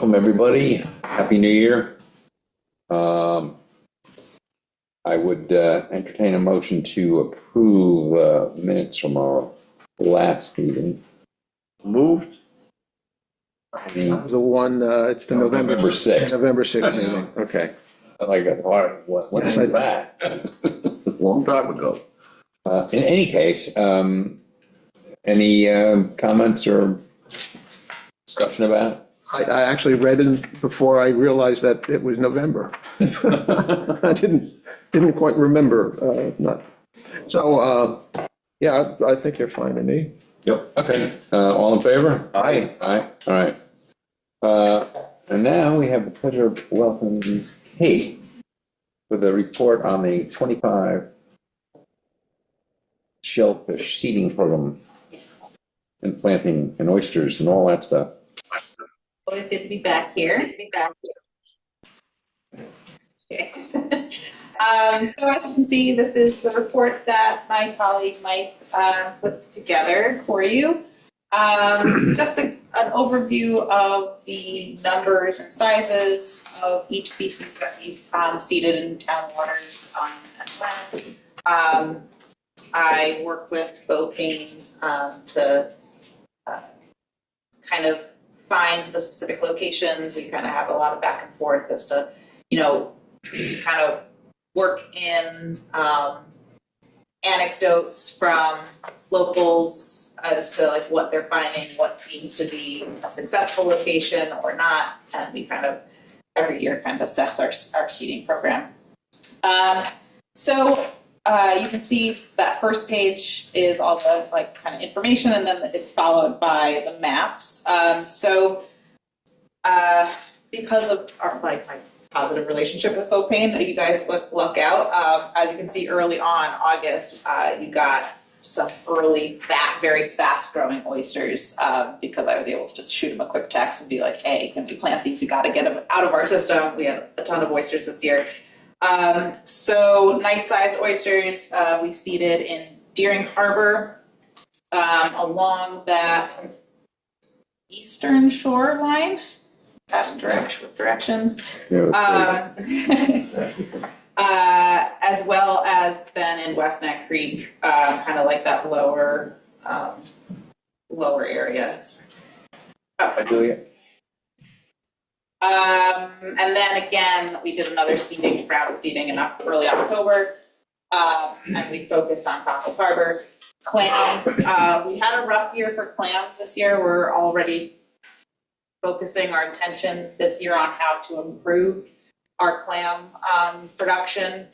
Welcome, everybody. Happy New Year. Um, I would entertain a motion to approve minutes from our last meeting. Moved. The- The one, it's the November. November 6th. November 6th meeting, okay. Like, what Yes, is I- that? Long time ago. In any case, any comments or discussion about it? I actually read it before I realized that it was November. I didn't quite remember, not, so, yeah, I think they're fine to me. Yep. Okay, all in favor? Aye. Aye, all right. And now we have the pleasure of welcoming Kate for the report on the 25 shellfish seeding program and planting and oysters and all that stuff. Always good to be back here. Okay. So as you can see, this is the report that my colleague Mike put together for you. Just an overview of the numbers and sizes of each species that we've seeded in town waters and land. I work with Bopane to kind of find the specific locations. We kind of have a lot of back and forth as to, kind of work in anecdotes from locals as to like what they're finding, what seems to be a successful location or not, and we kind of every year kind of assess our seeding program. So you can see that first page is all the like kind of information, and then it's followed by the maps. Because of our my positive relationship with Bopane, you guys look out. As you can see early on, August, you got some early, very fast growing oysters because I was able to just shoot them a quick text and be like, hey, can we plant these? We got to get them out of our system. We had a ton of oysters this year. So nice sized oysters we seeded in Deering Harbor along that eastern shoreline. Past directions, as well as then in West Neck Creek, kind of like that lower area. I do it. And then again, we did another seeding, round seeding in early October, and we focused on Coffles Harbor. Clams, we had a rough year for clams this year. We're already focusing our attention this year on how to improve our clam production.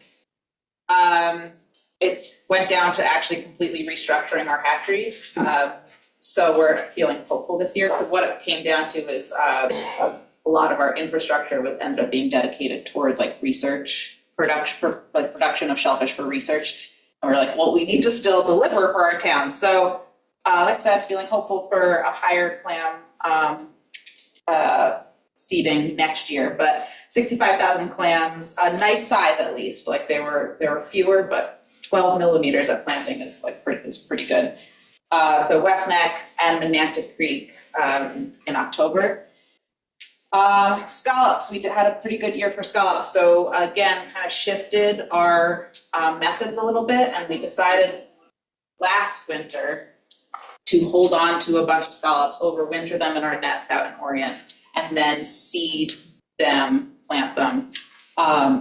It went down to actually completely restructuring our hatcheries. So we're feeling hopeful this year because what it came down to is a lot of our infrastructure would end up being dedicated towards like research production for like production of shellfish for research. And we're like, well, we need to still deliver for our town. So like I said, feeling hopeful for a higher clam seeding next year, but 65,000 clams, a nice size at least. Like there were fewer, but 12 millimeters at planting is pretty good. So West Neck and Menantic Creek in October. Scallops, we had a pretty good year for scallops. So again, kind of shifted our methods a little bit, and we decided last winter to hold on to a bunch of scallops, overwinter them in our nets out in Orient, and then seed them, plant them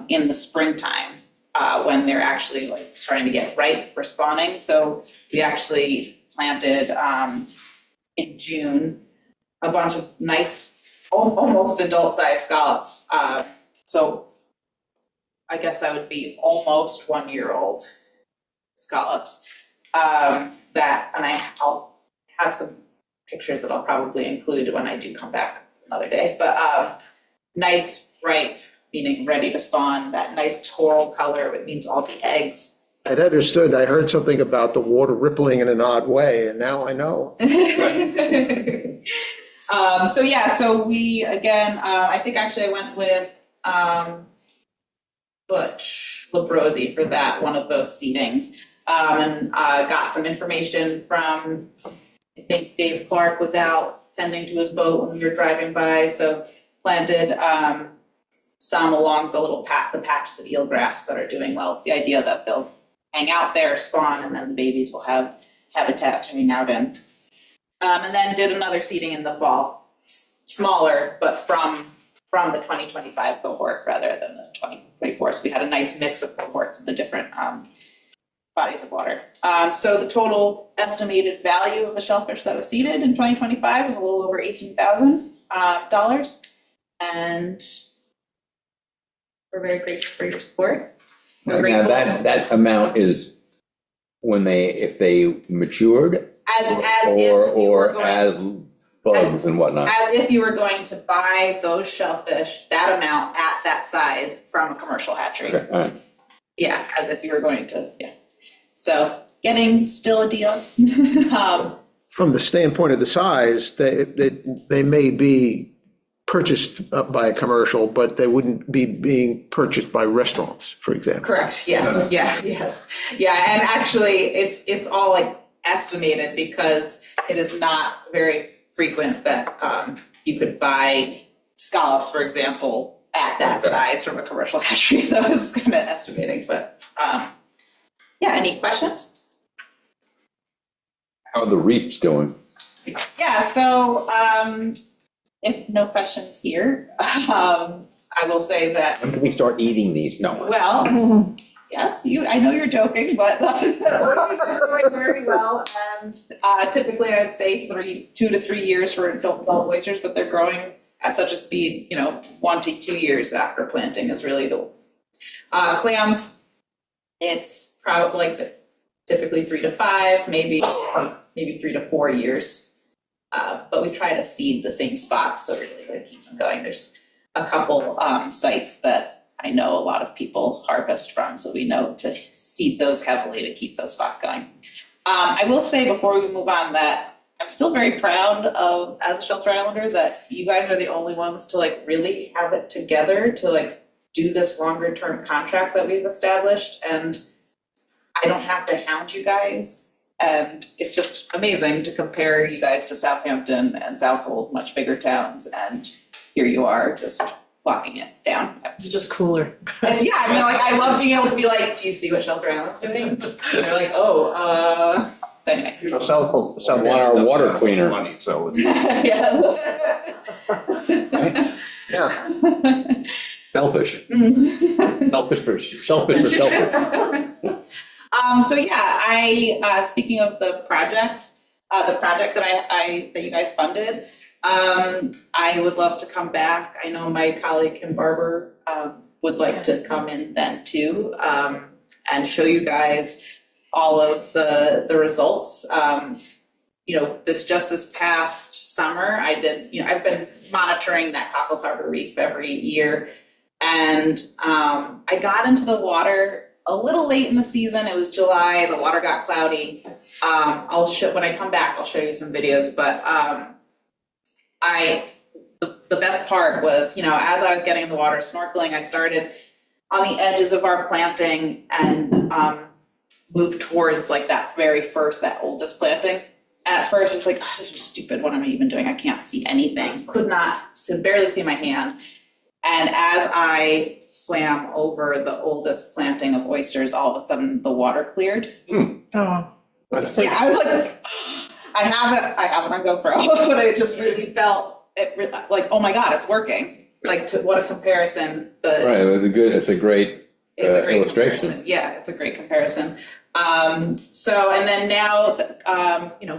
in the springtime when they're actually like starting to get ripe for spawning. So we actually planted in June a bunch of nice, almost adult-sized scallops. So I guess that would be almost 1 year old scallops. I'll have some pictures that I'll probably include when I do come back another day. But nice, ripe, meaning ready to spawn. That nice coral color, it means all the eggs. I'd understood, I heard something about the water rippling in an odd way, and now I know. So we, again, I think actually I went with Butch Labrosi for that, one of those seedings. And got some information from, I think Dave Clark was out tending to his boat when we were driving by. So planted some along the little path, the patches of eelgrass that are doing well. The idea that they'll hang out there, spawn, and then the babies will have habitat to hang out in. And then did another seeding in the fall, smaller, but from the 2025 cohort rather than the 2024. So we had a nice mix of cohorts of the different bodies of water. So the total estimated value of the shellfish that was seeded in 2025 was a little over $18,000. And we're very grateful for your support. Now, that amount is if they matured, as bugs and whatnot. As if you were going to buy those shellfish, that amount at that size from a commercial hatchery. Okay, all right. Yeah, as if you were going to, yeah. So getting still a deal. From the standpoint of the size, they may be purchased by a commercial, but they wouldn't be being purchased by restaurants, for example. Correct, yes, yes. Yeah, and actually, it's all like estimated because it is not very frequent that you could buy scallops, for example, at that size from a commercial hatchery. So I was just kind of estimating, but yeah, any questions? How are the reefs going? Yeah, so if no questions here, I will say that, When can we start eating these? No. well, yes, I know you're joking, but the oysters are growing very well. And typically I'd say 2 to 3 years for adult oysters, but they're growing at such a speed, 1 to 2 years after planting is really the clams. It's probably typically 3 to 5, maybe 3 to 4 years. But we try to seed the same spots, so really it keeps them going. There's a couple sites that I know a lot of people harvest from, so we know to seed those heavily to keep those spots going. I will say before we move on that I'm still very proud of, as a Shelter Islander, that you guys are the only ones to really have it together to do this longer term contract that we've established, and I don't have to hound you guys. And it's just amazing to compare you guys to Southampton and Southold, much bigger towns, and here you are just locking it down. Just cooler. And yeah, I love being able to be like, do you see what Shelter Island's doing? And they're like, oh, so anyway. South Want our water cleaner. Money, so. Yeah. Yeah. Selfish. Selfish for selfish. So yeah, speaking of the project that you guys funded, I would love to come back. I know my colleague Kim Barber would like to come in then too, and show you guys all of the results. This past summer, I've been monitoring that Cockles Harbor Reef every year, and I got into the water a little late in the season. It was July, the water got cloudy. When I come back, I'll show you some videos, but the best part was, as I was getting in the water snorkeling, I started on the edges of our planting and moved towards that oldest planting. And at first I was like, oh, this is stupid. What am I even doing? I can't see anything. Could barely see my hand. And as I swam over the oldest planting of oysters, all of a sudden the water cleared. Oh. Yeah, I was like, I have it on GoPro, but I just really felt oh my God, it's working. What a comparison. Right, it's a great illustration. Comparison. Yeah, it's a great comparison. And then now,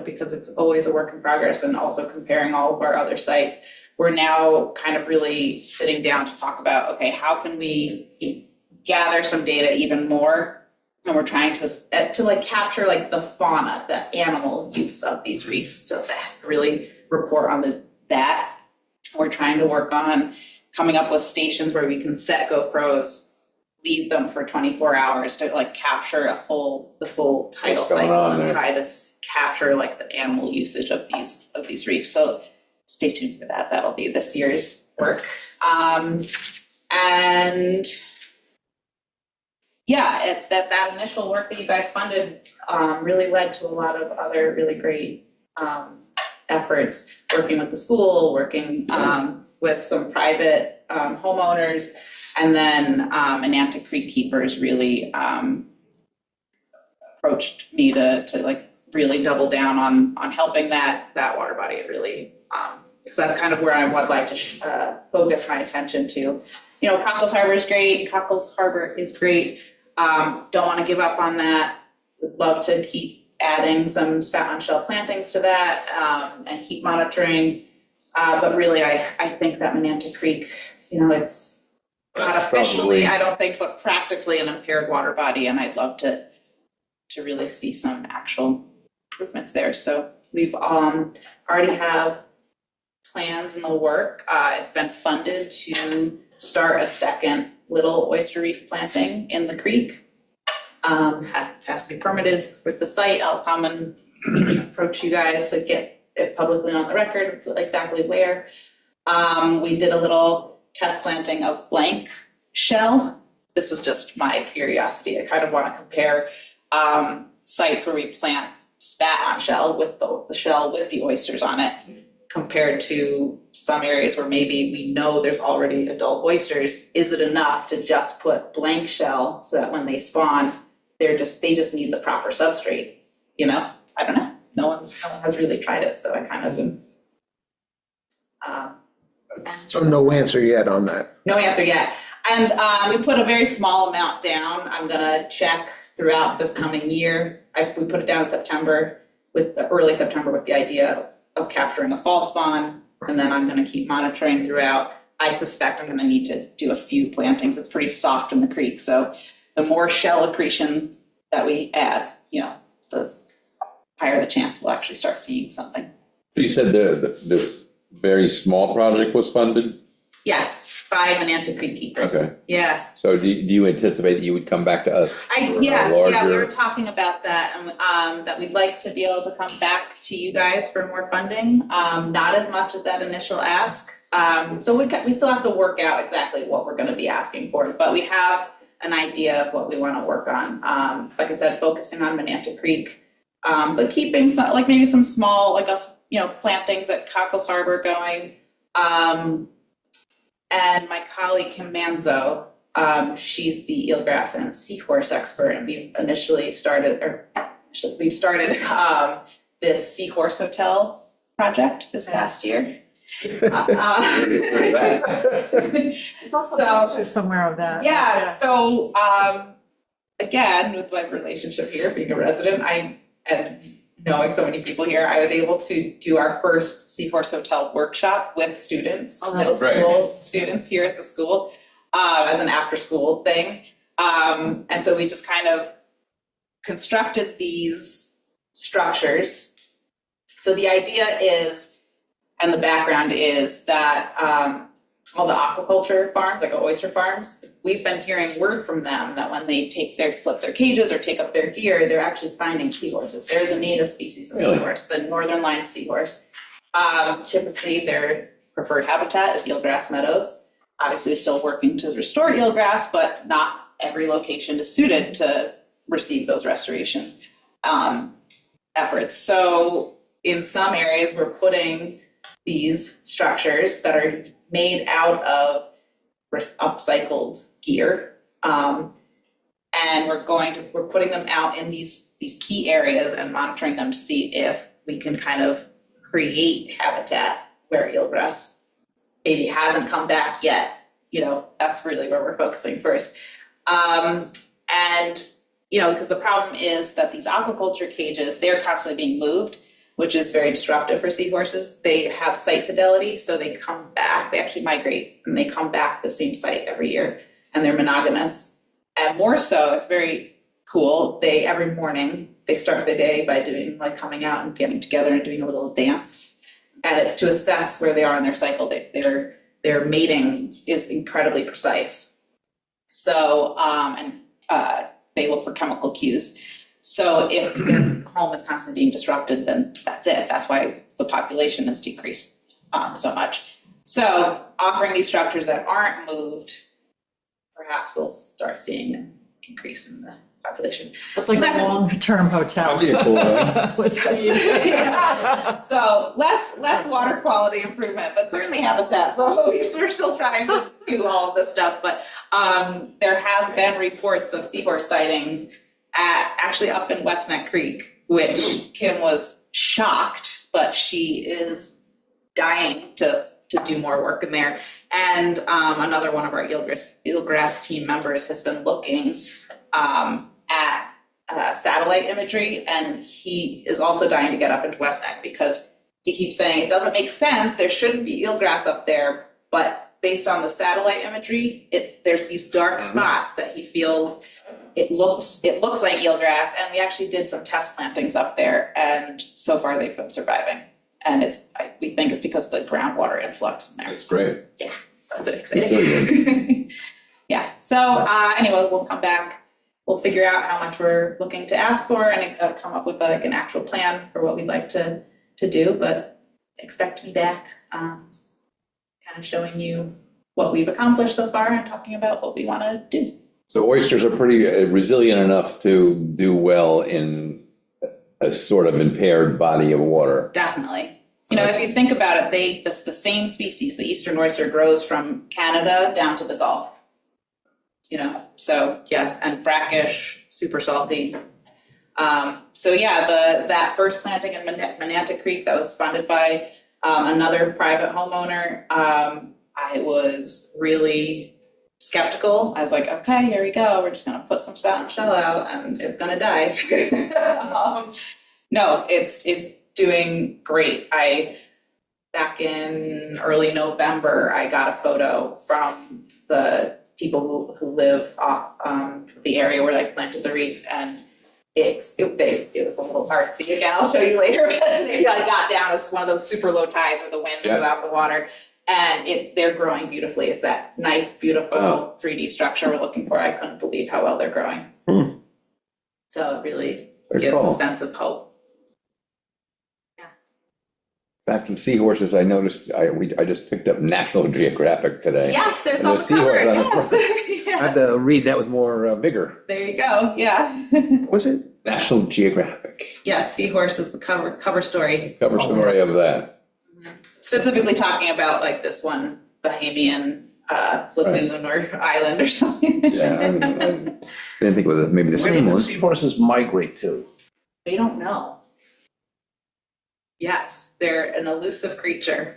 because it's always a work in progress and also comparing all of our other sites, we're now kind of really sitting down to talk about, okay, how can we gather some data even more? And we're trying to capture the fauna, the animal use of these reefs, to really report on that. We're trying to work on coming up with stations where we can set GoPros, leave them for 24 hours to capture the full tidal cycle and try to capture the animal usage of these reefs. So stay tuned for that. That'll be this year's work. And yeah, that initial work that you guys funded really led to a lot of other really great efforts, working with the school, working with some private homeowners, and then Ananta Creek Keepers really approached me to like really double down on helping that water body. It really, so that's kind of where I would like to focus my attention to. You know, Cockles Harbor is great. Cockles Harbor is great. Don't want to give up on that. Would love to keep adding some spat on shell plantings to that and keep monitoring. But really, I think that Mananta Creek, you know, it's not officially, I don't think, but practically an impaired water body, and I'd love to really see some actual improvements there. So we've already have plans in the work. It's been funded to start a second little oyster reef planting in the creek. It has to be permitted with the site. I'll come and approach you guys to get it publicly on the record exactly where. We did a little test planting of blank shell. This was just my curiosity. I kind of want to compare sites where we plant spat on shell with the shell with the oysters on it, compared to some areas where maybe we know there's already adult oysters. Is it enough to just put blank shell so that when they spawn, they just need the proper substrate? You know, I don't know. No one has really tried it, so I kind of am. So no answer yet on that. No answer yet. And we put a very small amount down. I'm gonna check throughout this coming year. We put it down in September, with early September, with the idea of capturing a fall spawn, and then I'm gonna keep monitoring throughout. I suspect I'm gonna need to do a few plantings. It's pretty soft in the creek, so the more shell accretion that we add, you know, the higher the chance we'll actually start seeing something. So you said this very small project was funded? Yes, by Mananta Creek Keepers. Okay. Yeah. So do you anticipate that you would come back to us? Yes, yeah, we were talking about that, and that we'd like to be able to come back to you guys for more funding, not as much as that initial ask. So we still have to work out exactly what we're gonna be asking for, but we have an idea of what we wanna work on. Like I said, focusing on Mananta Creek, but keeping some, like maybe some small, like us, you know, plantings at Cockles Harbor going. And my colleague Kim Manzo, she's the eelgrass and seahorse expert, and we've started this seahorse hotel project this past year. It's also a picture somewhere of that. Yeah, so again, with my relationship here, being a resident, and knowing so many people here, I was able to do our first Seahorse Hotel workshop with students, middle school students here at the school, as an after-school thing. And so we just kind of constructed these structures. So the idea is, and the background is that all the aquaculture farms, like oyster farms, we've been hearing word from them that when they flip their cages or take up their gear, they're actually finding seahorses. There's a native species of seahorse, the northern line seahorse. Typically their preferred habitat is eelgrass meadows. Obviously still working to restore eelgrass, but not every location is suited to receive those restoration efforts. So in some areas, we're putting these structures that are made out of upcycled gear. And we're putting them out in these key areas and monitoring them to see if we can kind of create habitat where eelgrass maybe hasn't come back yet. You know, that's really where we're focusing first. And, you know, because the problem is that these aquaculture cages, they're constantly being moved, which is very disruptive for seahorses. They have site fidelity, so they come back, they actually migrate, and they come back to the same site every year, and they're monogamous. And more so, it's very cool, every morning, they start the day by coming out and getting together and doing a little dance. And it's to assess where they are in their cycle. Their mating is incredibly precise. So, they look for chemical cues. So if their home is constantly being disrupted, then that's it. That's why the population has decreased so much. So offering these structures that aren't moved, perhaps we'll start seeing an increase in the population. It's like a long-term hotel. That'd be a cool one. Which is- Yeah. So less water quality improvement, but certainly habitat. So we're still trying to do all of this stuff. But there has been reports of seahorse sightings actually up in West Neck Creek, which Kim was shocked, but she is dying to do more work in there. And another one of our eelgrass team members has been looking at satellite imagery, and he is also dying to get up into West Neck because he keeps saying it doesn't make sense. There shouldn't be eelgrass up there, but based on the satellite imagery, there's these dark spots that he feels it looks like eelgrass. And we actually did some test plantings up there, and so far they've been surviving. And we think it's because of the groundwater influx in there. That's great. Yeah, so that's exciting. Yeah, so anyway, we'll come back. We'll figure out how much we're looking to ask for and come up with like an actual plan for what we'd like to do, but expect to be back kind of showing you what we've accomplished so far and talking about what we want to do. So oysters are pretty resilient enough to do well in a sort of impaired body of water. Definitely. You know, if you think about it, it's the same species. The eastern oyster grows from Canada down to the Gulf. You know, so yeah, and brackish, super salty. So yeah, that first planting in Monantic Creek that was funded by another private homeowner, I was really skeptical. I was like, okay, here we go. We're just gonna put some spout and shell out, and it's gonna die. No, it's doing great. Back in early November, I got a photo from the people who live off the area where I planted the reef, and it was a little artsy. Again, I'll show you later. But they got down as one of those super low tides where the wind blew out the water, and they're growing beautifully. It's that nice, beautiful 3D structure we're looking for. I couldn't believe how well they're growing. So it really gives a sense of hope. Back to the seahorses, I noticed, I just picked up National Geographic today. Yes, there's And on the the cover. seahorse on the Yes. front. I Yes. had to read that with more vigor. There you go. Yeah. Was it? National Geographic, Yes, seahorse is the cover story. cover story of that. Specifically talking about like this one Bahamian lagoon or island or something. Yeah, I didn't think it was maybe the Where same do the one. seahorses migrate to? They don't know. Yes, they're an elusive creature.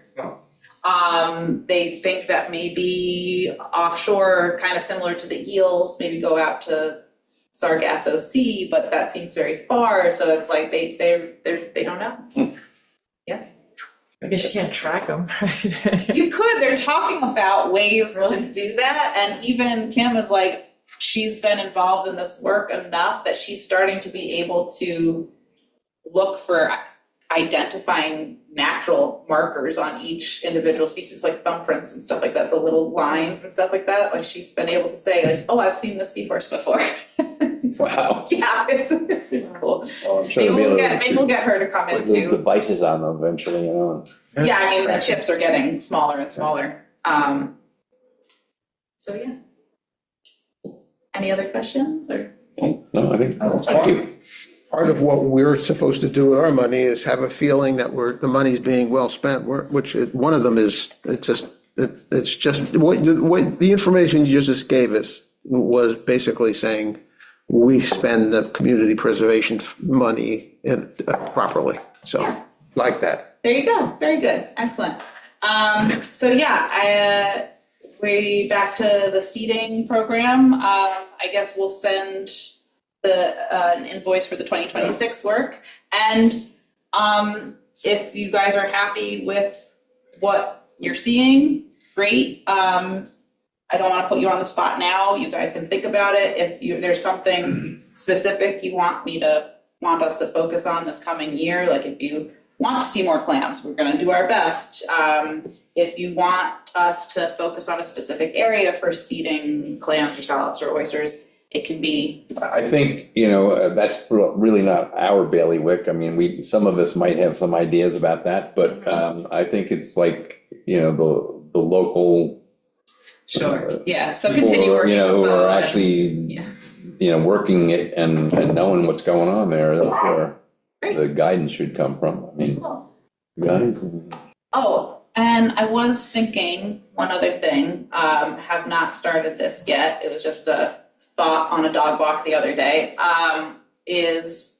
They think that maybe offshore, kind of similar to the eels, maybe go out to Sargasso Sea, but that seems very far. So it's like they don't know. I guess you can't track them, right? You could. They're talking about ways Really? to do that, and even Kim is like, she's been involved in this work enough that she's starting to be able to look for identifying natural markers on each individual species, like thumbprints and stuff like that, the little lines and stuff like that. Like she's been able to say, like, oh, I've seen this seahorse before. Wow. Yeah, it's pretty cool. Oh, I'm sure Maybe they'll be we'll able to get her to come in put little too. devices on them eventually, you know. Yeah, I mean, the chips are getting smaller and smaller. So yeah. Any other questions or? No, I think, That's thank you. Part of what we're supposed to do with our money is have a feeling that the money's being well spent, one of them is, it's just, what the information you just gave us was basically saying, we spend the community preservation money properly, so, Yeah. like that. There you go. Very good. Excellent. So yeah, we back to the seeding program. I guess we'll send an invoice for the 2026 work. And if you guys are happy with what you're seeing, great. I don't want to put you on the spot now. You guys can think about it. If there's something specific you want us to focus on this coming year, like if you want to see more clams, we're going to do our best. If you want us to focus on a specific area for seeding clams or scallops or oysters, it can be. I think, that's really not our bailiwick. I mean, some of us might have some ideas about that, but I think it's like, the local. Sure. Yeah. So people continue who are, working with who are them. actually Yeah. working it and knowing what's going on there, that's where the guidance should come from. I mean, guidance. Oh, and I was thinking one other thing, have not started this yet, it was just a thought on a dog walk the other day, is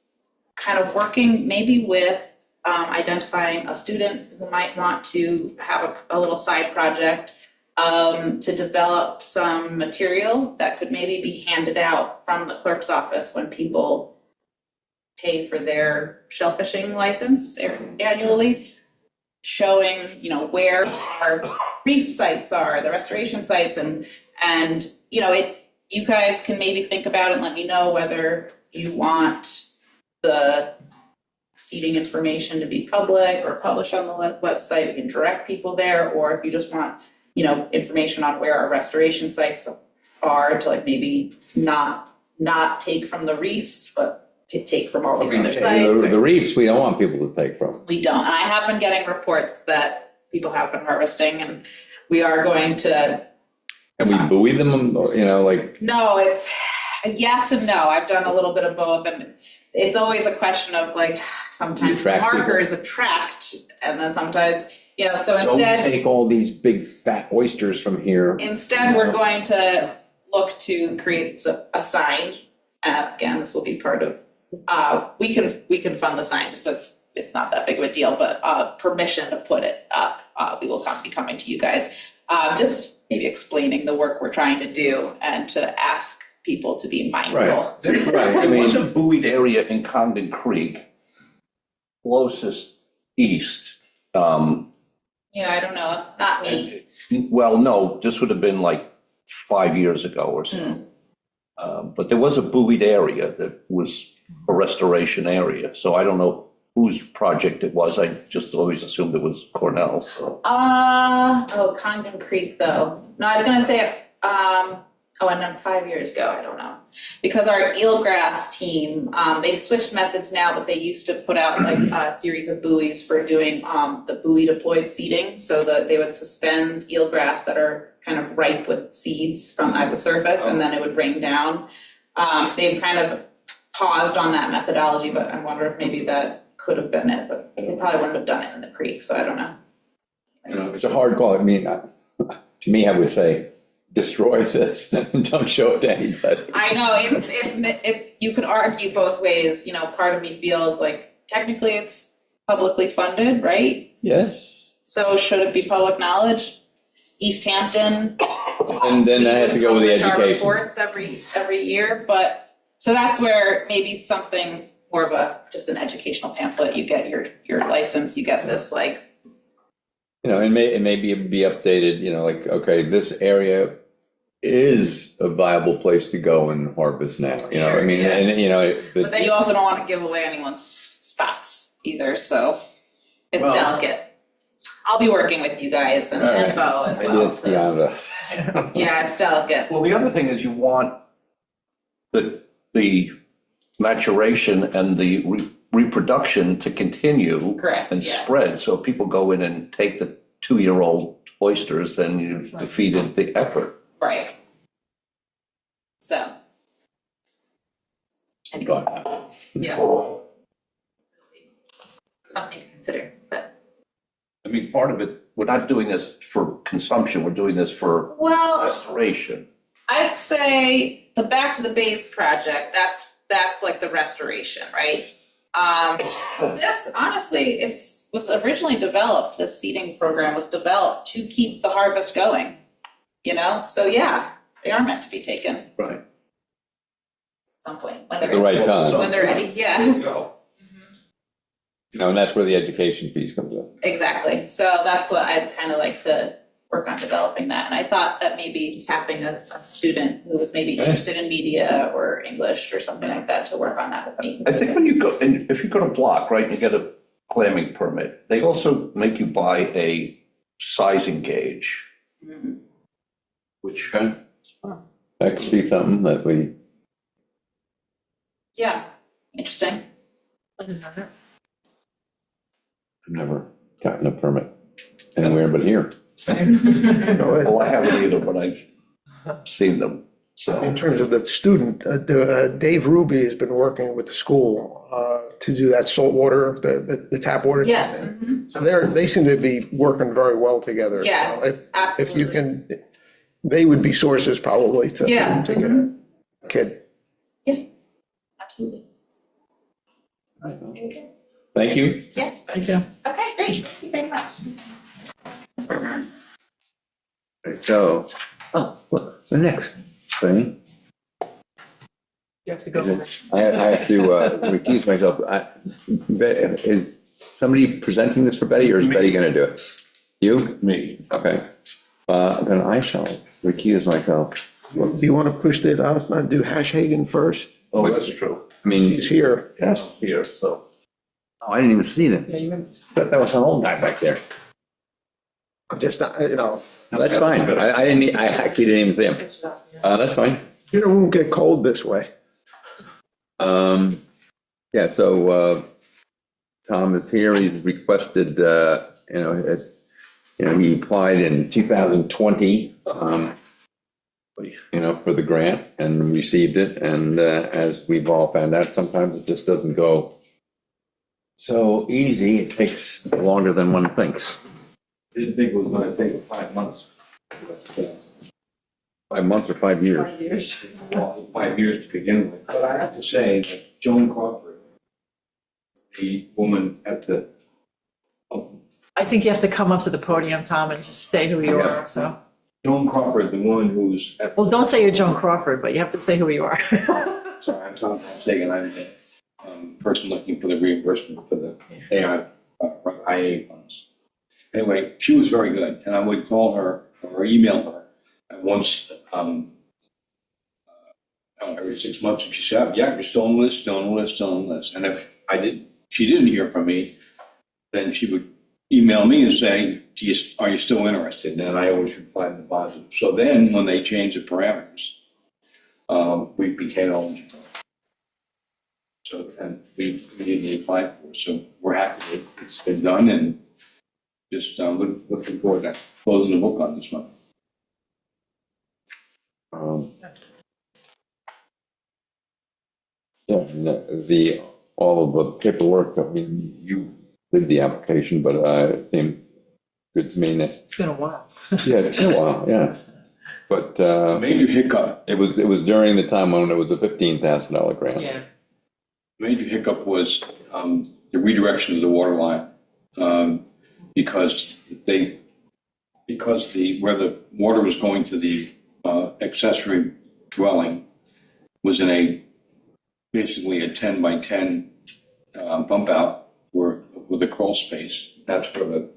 kind of working maybe with identifying a student who might want to have a little side project to develop some material that could maybe be handed out from the clerk's office when people pay for their shellfishing license annually, showing, where our reef sites are, the restoration sites, and you guys can maybe think about it and let me know whether you want the seating information to be public or published on the website. We can direct people there, or if you just want, information on where our restoration sites are to maybe not take from the reefs, but take from all these other sites. The reefs, we don't want people to take from. We don't, and I have been getting reports that people have been harvesting, and we are going to. And we buoy them, No, it's yes and no. I've done a little bit of both, and it's always a question of sometimes markers attract, and then sometimes, so instead. Don't take all these big fat oysters from here. Instead, we're going to look to create a sign. Again, this will be part of, we can fund the sign, just it's not that big of a deal, but permission to put it up, we will be coming to you guys. Just maybe explaining the work we're trying to do and to ask people to be mindful. Right. There was a buoyed area in Condon Creek, closest east. I don't know, not me. Well, no, this would have been 5 years ago or so. But there was a buoyed area that was a restoration area. So I don't know whose project it was. I just always assumed it was Cornell. So. Condon Creek though. No, I was gonna say, and then 5 years ago, I don't know. Because our eelgrass team, they've switched methods now, but they used to put out a series of buoys for doing the buoy deployed seeding, so that they would suspend eelgrass that are kind of ripe with seeds at the surface, and then it would rain down. They've kind of paused on that methodology, but I wonder if maybe that could have been it, but they probably wouldn't have done it in the creek, so I don't know. It's a hard call. I mean, to me, I would say, destroy this and don't show it to anybody. I know, you could argue both ways, part of me feels technically it's publicly funded, right? Yes. So should it be public knowledge? East Hampton. And then I have to go with the we publish our education. reports every year, but, so that's where maybe something more of just an educational pamphlet, you get your license, you get this it may be updated, okay, this area is a viable place to go and harvest now, Sure, I mean, yeah. and, But then you also don't want to give away anyone's spots either, so it's delicate. I'll be working with you guys and Bo as maybe well. it's beyond us. Yeah, it's delicate. Well, the other thing is you want the maturation and the reproduction to continue. Correct, and yeah. spread. So if people go in and take the 2-year-old oysters, then you've defeated the effort. Right. So. Anyway, yeah. Something to consider, but. I mean, part of it, we're not doing this for consumption, we're doing this for Well, restoration. I'd say the Back to the Base project, that's like the restoration, right? This, honestly, was originally developed, this seeding program was developed to keep the harvest going, So yeah, they are meant to be taken at Right. some point. At the right time. When they're ready, yeah. There you go. And that's where the education piece comes in. Exactly. So that's what I'd kind of like to work on developing that. And I thought that maybe tapping a student who was maybe interested in media or English or something like that to work on that with me. I think when you go, and if you go to Block, right, you get a clamming permit, they also make you buy a sizing gauge, Mhm. which, Okay. That could be something that we, Yeah, interesting. I've never gotten a permit anywhere but here. Go ahead. well, I haven't either, but I've seen them. So, In terms of the student, Dave Ruby has been working with the school to do that salt water, the tap water Yeah, system. So they seem to be working very well together. Yeah, So if you absolutely. can, they would be sources probably to Yeah. get a kid. Absolutely. Thank you. Thank you. Okay, great, thank you very much. So, look, the next thing You have to go. is I have to recuse myself. Is somebody presenting this for Betty, or is Betty going to do it? You? me. Okay. Then I shall recuse myself. Do you want to push it out and do Hagen first? Oh, that's true. I mean, He's here, yes. Here, so. oh, I didn't even see them. Yeah, you That was an old guy back there. I'm just, you know, No, that's fine. I actually didn't even see him. That's fine. it won't get cold this way. Yeah, so Tom is here. He's requested, he applied in 2020, for the grant and received it. And as we've all found out, sometimes it just doesn't go so easy. It takes longer than one thinks. Didn't think it was gonna take 5 months. 5 months or 5 years. 5 years. Well, 5 years to begin with. But I have to say that Joan Crawford, the woman at the, I think you have to come up to the podium, Tom, and just say who you are, so. Joan Crawford, the woman who's at, Well, don't say you're Joan Crawford, but you have to say who you are. sorry, I'm Tom Sagan, I'm the person looking for the reimbursement for the IA funds. Anyway, she was very good, and I would call her or email her once, every 6 months, and she said, yeah, you're still on the list, still on the list, still on the list. And if she didn't hear from me, then she would email me and say, are you still interested? And I always replied in the positive. So then, when they changed the parameters, we became eligible. So, and we didn't apply for it, so we're happy that it's been done, and just looking forward to closing the book on this one. Yeah, and all of the paperwork, I mean, you did the application, but it seemed good to me. It's been a while. Yeah, it's been a while, yeah. But A major hiccup it was during the time when it was a $15,000 grant. Yeah. Major hiccup was the redirection of the water line, because where the water was going to the accessory dwelling was in basically a 10 by 10 bump out with a crawl space. That's where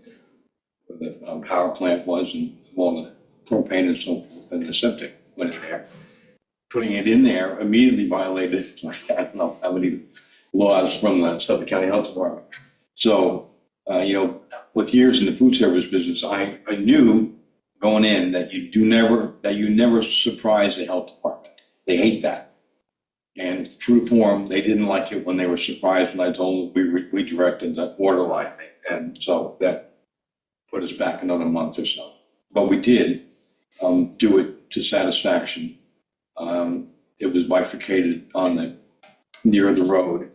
the power plant was, and all the propane and so forth, and the septic went in there. Putting it in there immediately violated, I don't know how many laws from the Suffolk County Health Department. So, with years in the food service business, I knew going in that you never surprise the health department. They hate that. And true to form, they didn't like it when they were surprised when I told them we redirected the water line. And so that put us back another month or so. But we did do it to satisfaction. It was bifurcated near the road,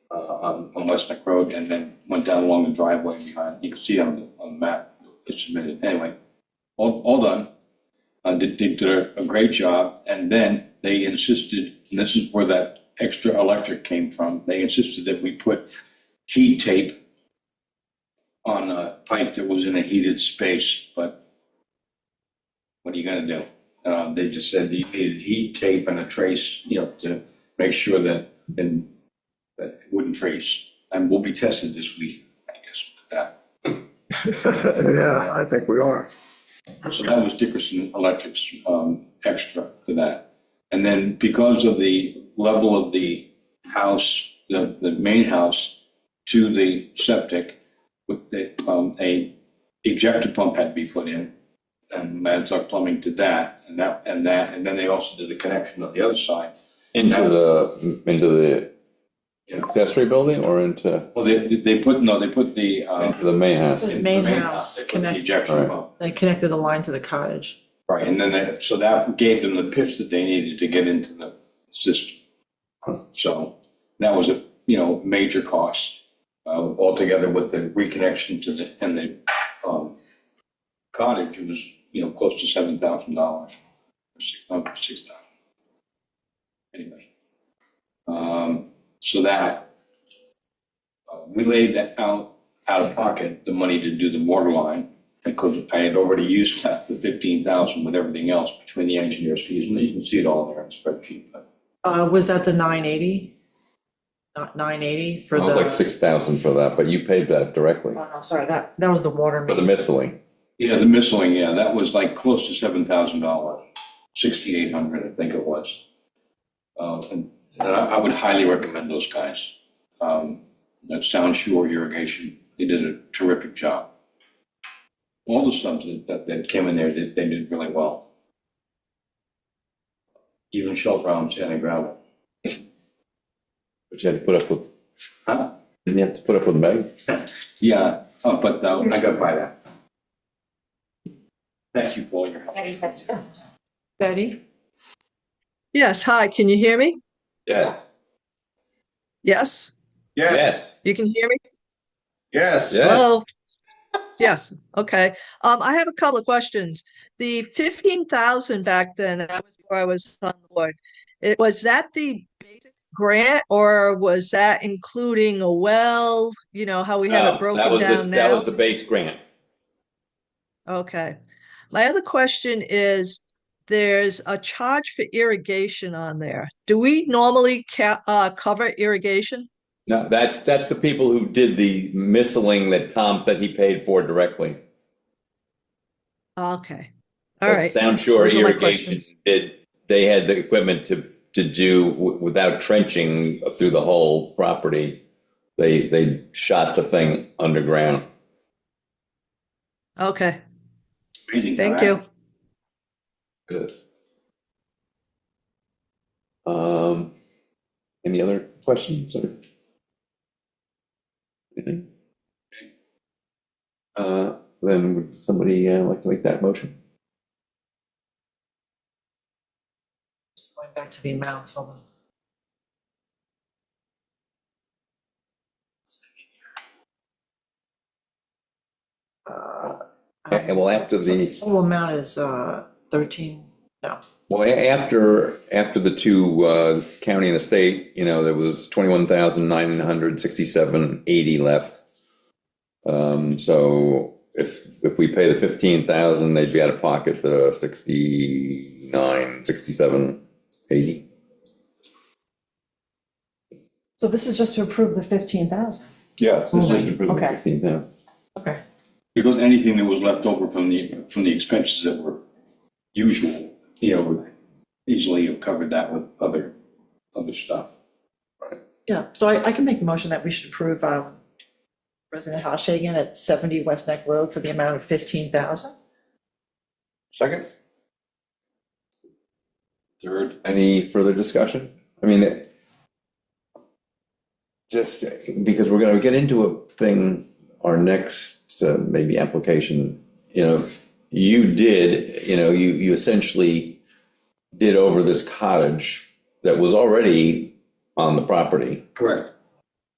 on West Neck Road, and then went down along the driveway behind. You can see on the map it's submitted. Anyway, all done. They did a great job, and then they insisted, and this is where that extra electric came from, they insisted that we put heat tape on a pipe that was in a heated space, but what are you gonna do? They just said you needed heat tape and a trace, to make sure that it wouldn't freeze. And we'll be tested this week, I guess, with that. Yeah, I think we are. So that was Dickerson Electric's extra to that. And then because of the level of the house, the main house to the septic, with a ejector pump had to be put in, and Manitowoc Plumbing did that, and then they also did the connection on the other side. Into the accessory building or into Well, they put the the main house? This is into main the house, They put the connect, ejection Right. pump. they connected the line to the cottage. Right, and then so that gave them the pitch that they needed to get into the system. So that was a, major cost, altogether with the reconnection to the cottage, it was, close to $7,000. 6,000. Anyway. So that, we laid that out of pocket, the money to do the water line, because I had already used that, the 15,000 with everything else between the engineer's fees, and you can see it all there in the spreadsheet, but. Was that the 980? Not 980 for It was like the, 6,000 for that, but you paid that directly oh, no, sorry, that was the water for the main. miscellaneous. Yeah, the miscellaneous, yeah, that was like close to $7,000, 6,800, I think it was. And I would highly recommend those guys. That Sound Shore Irrigation, they did a terrific job. All the subs that came in there, they did really well. Even Shelter Island Sand and Gravel. But you had to put up with, Huh? didn't you have to put up with Meg? Yeah, but I got by that. Thank you for all your help. Betty? Yes, hi, can you hear me? Yes. Yes, Yes. you can hear me? Yes. Yes. Hello? Yes, okay. I have a couple of questions. The 15,000 back then, that was before I was on the board. Was that the basic grant or was that including a well, how we have No, it broken down That now? was the base grant. Okay. My other question is, there's a charge for irrigation on there. Do we normally cover irrigation? No, that's the people who did the miscellaneous that Tom said he paid for directly. Okay. All right. Sound Shore Those were my Irrigation questions. they had the equipment to do without trenching through the whole property. They shot the thing underground. Okay. Amazing. Thank you. Yes. Any other questions or anything? Then would somebody like to make that motion? Just going back to the amounts, hold on. And well, after the Total amount is 13, no. well, after the two county and the state, there was 21,967.80 left. So if we pay the 15,000, they'd be out of pocket the 67.80. So this is just to approve the 15,000? Yeah. This is to prove Okay. 15,000. Okay. Because anything that was left over from the expenses that were usual, would easily have covered that with other stuff. Yeah, so I can make the motion that we should approve President Hoshagan at 70 West Neck Road for the amount of 15,000. Second? Third? Any further discussion? I mean, just because we're going to get into a thing, our next maybe application, you did, you essentially did over this cottage that was already on the property. Correct.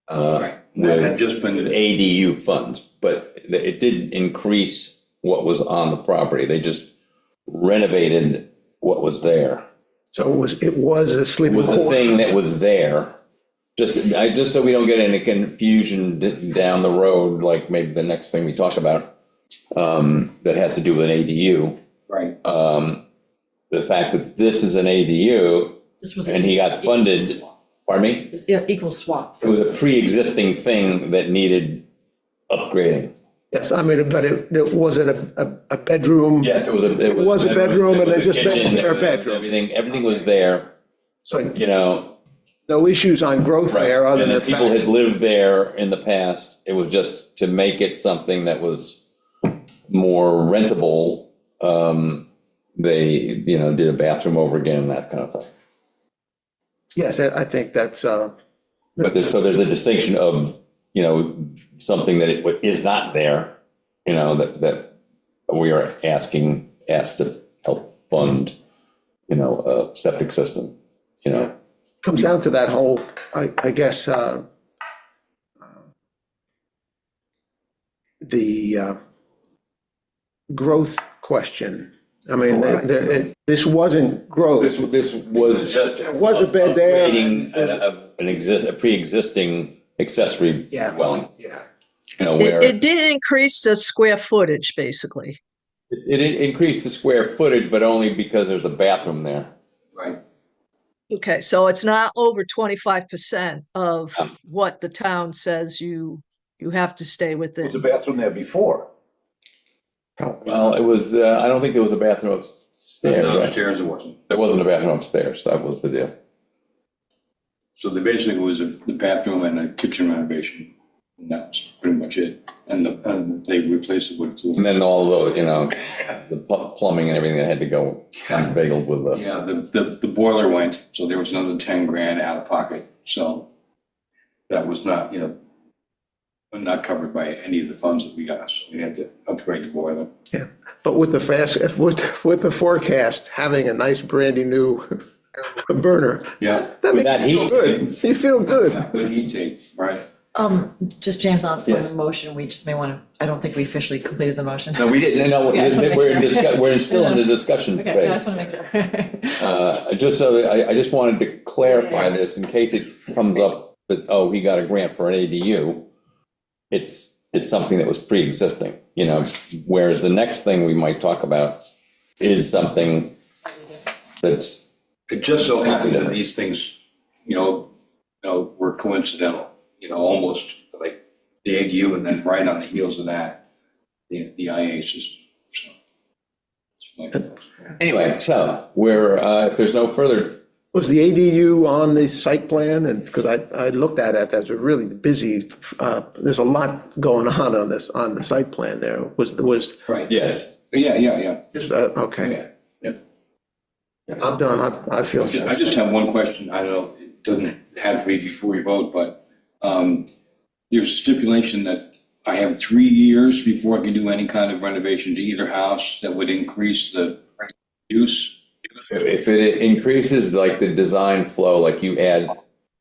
With That had just been, ADU funds, but it didn't increase what was on the property. They just renovated what was there. So it was a It sleeping was the quarters. thing that was there. Just so we don't get any confusion down the road, like maybe the next thing we talk about, that has to do with an ADU. right, The fact that this is an ADU This was. and he got funded, pardon me? Yeah, equal swap. It was a pre-existing thing that needed upgrading. Yes, I mean, but it wasn't a bedroom. Yes, it was a bedroom and they just made kitchen, it their bedroom. Everything was there, So no issues on growth right. there other And than if the people fact. had lived there in the past, it was just to make it something that was more rentable. They, did a bathroom over again, that kind of thing. Yes, I think that's, But there's a distinction of, something that is not there, that we are asked to help fund, a septic system, Comes down to that whole, I guess, the growth question. I mean, this wasn't growth. This was just. It was a bed there. Creating a pre-existing accessory Yeah. dwelling, Yeah. where It did increase the square footage, basically. it increased the square footage, but only because there's a bathroom there. Right. Okay, so it's not over 25% of what the town says you have to stay There was a within. bathroom there before. Well, it was, I don't think there was a bathroom upstairs. No, right? upstairs it wasn't. There wasn't a bathroom upstairs, that was the deal. So they basically was the bathroom and a kitchen renovation. And that was pretty much it. And they replaced it with And floor. then all the plumbing and everything that had to go inveigled with the. Yeah, the boiler went, so there was another 10 grand out of pocket. So that was not, not covered by any of the funds that we got. So we had to upgrade the boiler. Yeah, but with the forecast, having a nice brandy new burner, Yeah. that With makes that you feel heat. good. You feel good. With heat tape, right? Just James, on Yes. the motion, we just may want to, I don't think we officially completed the motion. No, we didn't, Yeah, I just wanna make sure. we're still in the discussion Okay, I phase. just want to make sure. Just so that, I just wanted to clarify this in case it comes up that, oh, he got a grant for an ADU. It's something that was pre-existing, whereas the next thing we might talk about is something that's, It just so happened that these things, were coincidental, almost like the ADU and then right on the heels of that, the IA system. So, it's like- anyway, so if there's no further, Was the ADU on the site plan? And because I looked at it, that's a really busy, there's a lot going on on the site plan there. Was, Right. yes. Yeah. okay, Yeah. I'm done. I feel. I just have one question. I don't know, it doesn't have to be before we vote, but there's a stipulation that I have 3 years before I can do any kind of renovation to either house that would increase the use. If it increases like the design flow, like you add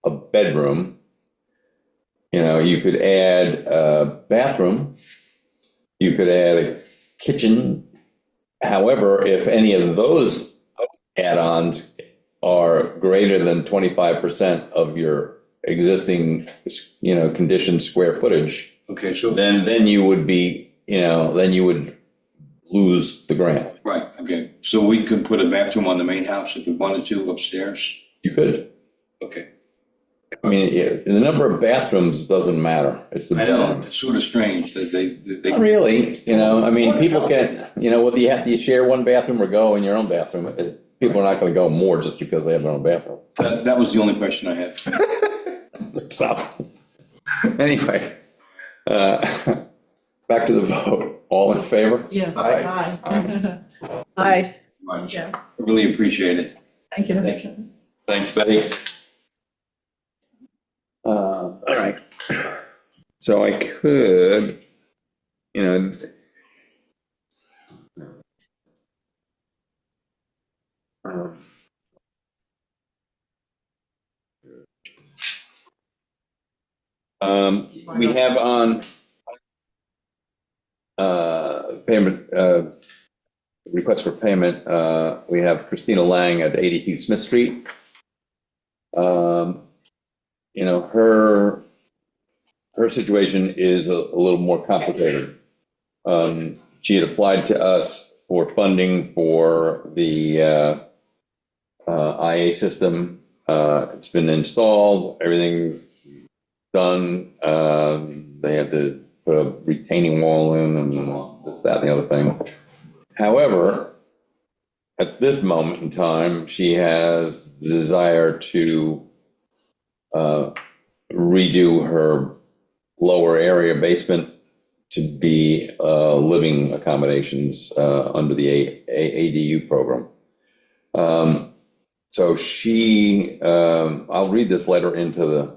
a bedroom, you could add a bathroom, you could add a kitchen. However, if any of those add-ons are greater than 25% of your existing, conditioned square footage, Okay, so, then you would be, then you would lose the grant. right, okay. So we could put a bathroom on the main house if we wanted to upstairs? You could. Okay. I mean, the number of bathrooms doesn't matter. It's the I know, bedrooms. it's sort of strange that they. Not really, I mean, people can, whether you have to share one bathroom or go in your own bathroom, people are not going to go more just because they have their own bathroom. That was the only question I had. So, anyway, back to the vote. All in favor? Yeah. Aye. Aye. Aye. Much. Yeah. I really appreciate it. Thank you. Thanks, Betty. All right. So I could, we have on payment, request for payment, we have Christina Lang at 82 Smith Street. Her situation is a little more complicated. She had applied to us for funding for the IA system. It's been installed, everything's done. They had to put a retaining wall in and this, that, and the other thing. However, at this moment in time, she has the desire to redo her lower area basement to be living accommodations under the ADU program. So she, I'll read this letter into the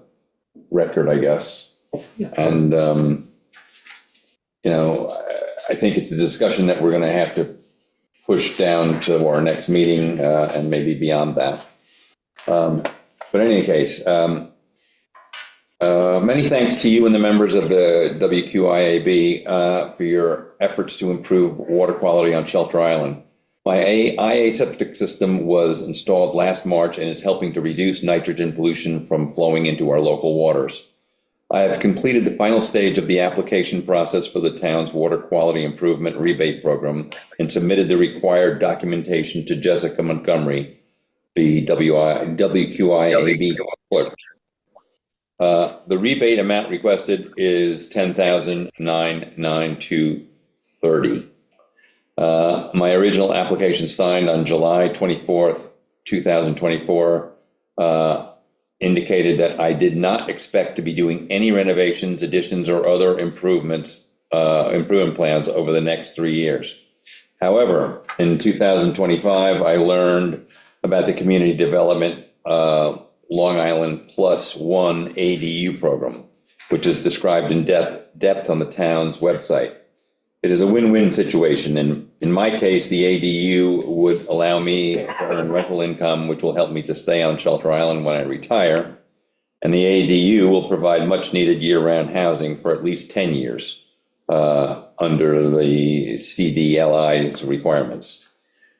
record, I guess. And, I think it's a discussion that we're going to have to pushed down to our next meeting and maybe beyond that. But in any case, many thanks to you and the members of the WQIAB for your efforts to improve water quality on Shelter Island. My IA septic system was installed last March and is helping to reduce nitrogen pollution from flowing into our local waters. I have completed the final stage of the application process for the town's water quality improvement rebate program and submitted the required documentation to Jessica Montgomery, the WQIAB clerk. The rebate amount requested is $10,992.30. My original application signed on July 24th, 2024, indicated that I did not expect to be doing any renovations, additions, or other improvement plans over the next 3 years. However, in 2025, I learned about the Community Development Long Island Plus One ADU program, which is described in depth on the town's website. It is a win-win situation, and in my case, the ADU would allow me to earn rental income, which will help me to stay on Shelter Island when I retire, and the ADU will provide much-needed year-round housing for at least 10 years under the CDLI's requirements.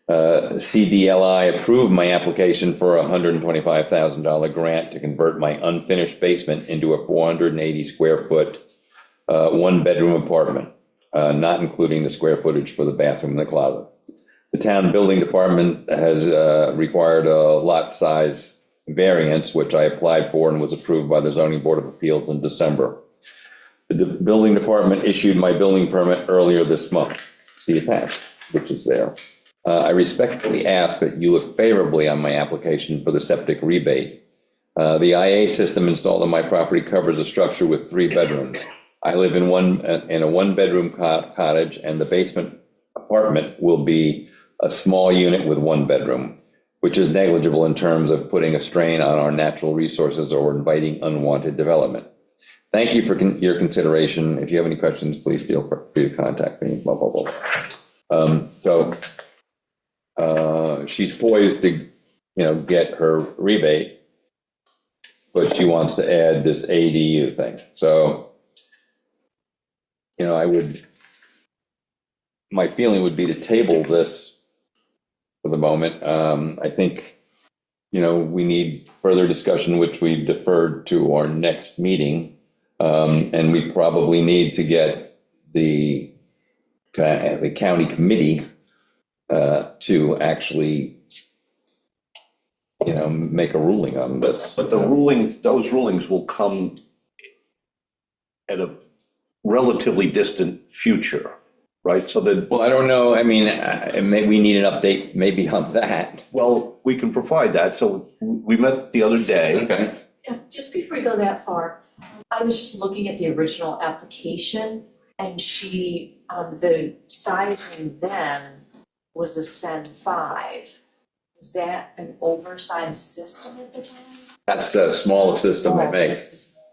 CDLI approved my application for a $125,000 grant to convert my unfinished basement into a 480 square foot one-bedroom apartment. Not including the square footage for the bathroom and the closet. The town building department has required a lot size variance, which I applied for and was approved by the Zoning Board of Appeals in December. The building department issued my building permit earlier this month. See attached, which is there. I respectfully ask that you look favorably on my application for the septic rebate. The IA system installed on my property covers a structure with 3 bedrooms. I live in a one-bedroom cottage, and the basement apartment will be a small unit with 1 bedroom, which is negligible in terms of putting a strain on our natural resources or inviting unwanted development. Thank you for your consideration. If you have any questions, please feel free to contact me. Blah, blah, blah. She's poised to, get her rebate, but she wants to add this ADU thing. So, my feeling would be to table this for the moment. I think, we need further discussion, which we've deferred to our next meeting. And we probably need to get the county committee to actually, make a ruling on this. But those rulings will come at a relatively distant future, right? So that, Well, I don't know. I mean, maybe we need an update maybe on that. well, we can provide that. So we met the other day. Okay. Yeah, just before you go that far, I was just looking at the original application and the sizing then was a Sen 5. Was that an oversized system at the time? That's the smallest system they make.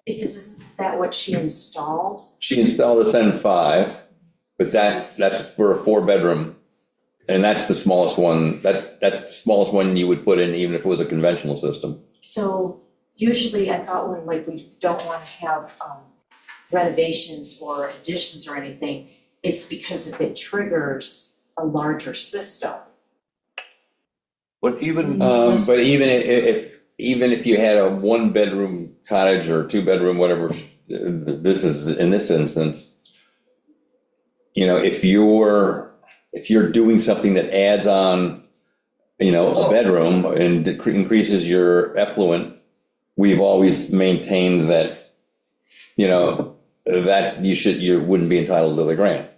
Because isn't that what she installed? She installed a Sen 5, but that's for a 4-bedroom. And that's the smallest one. That's the smallest one you would put in, even if it was a conventional system. So usually I thought when we don't want to have renovations or additions or anything, it's because if it triggers a larger system. But even, But even if you had a 1-bedroom cottage or 2-bedroom, whatever, this is in this instance, if you're doing something that adds on, a bedroom and increases your effluent, we've always maintained that, you wouldn't be entitled to the grant.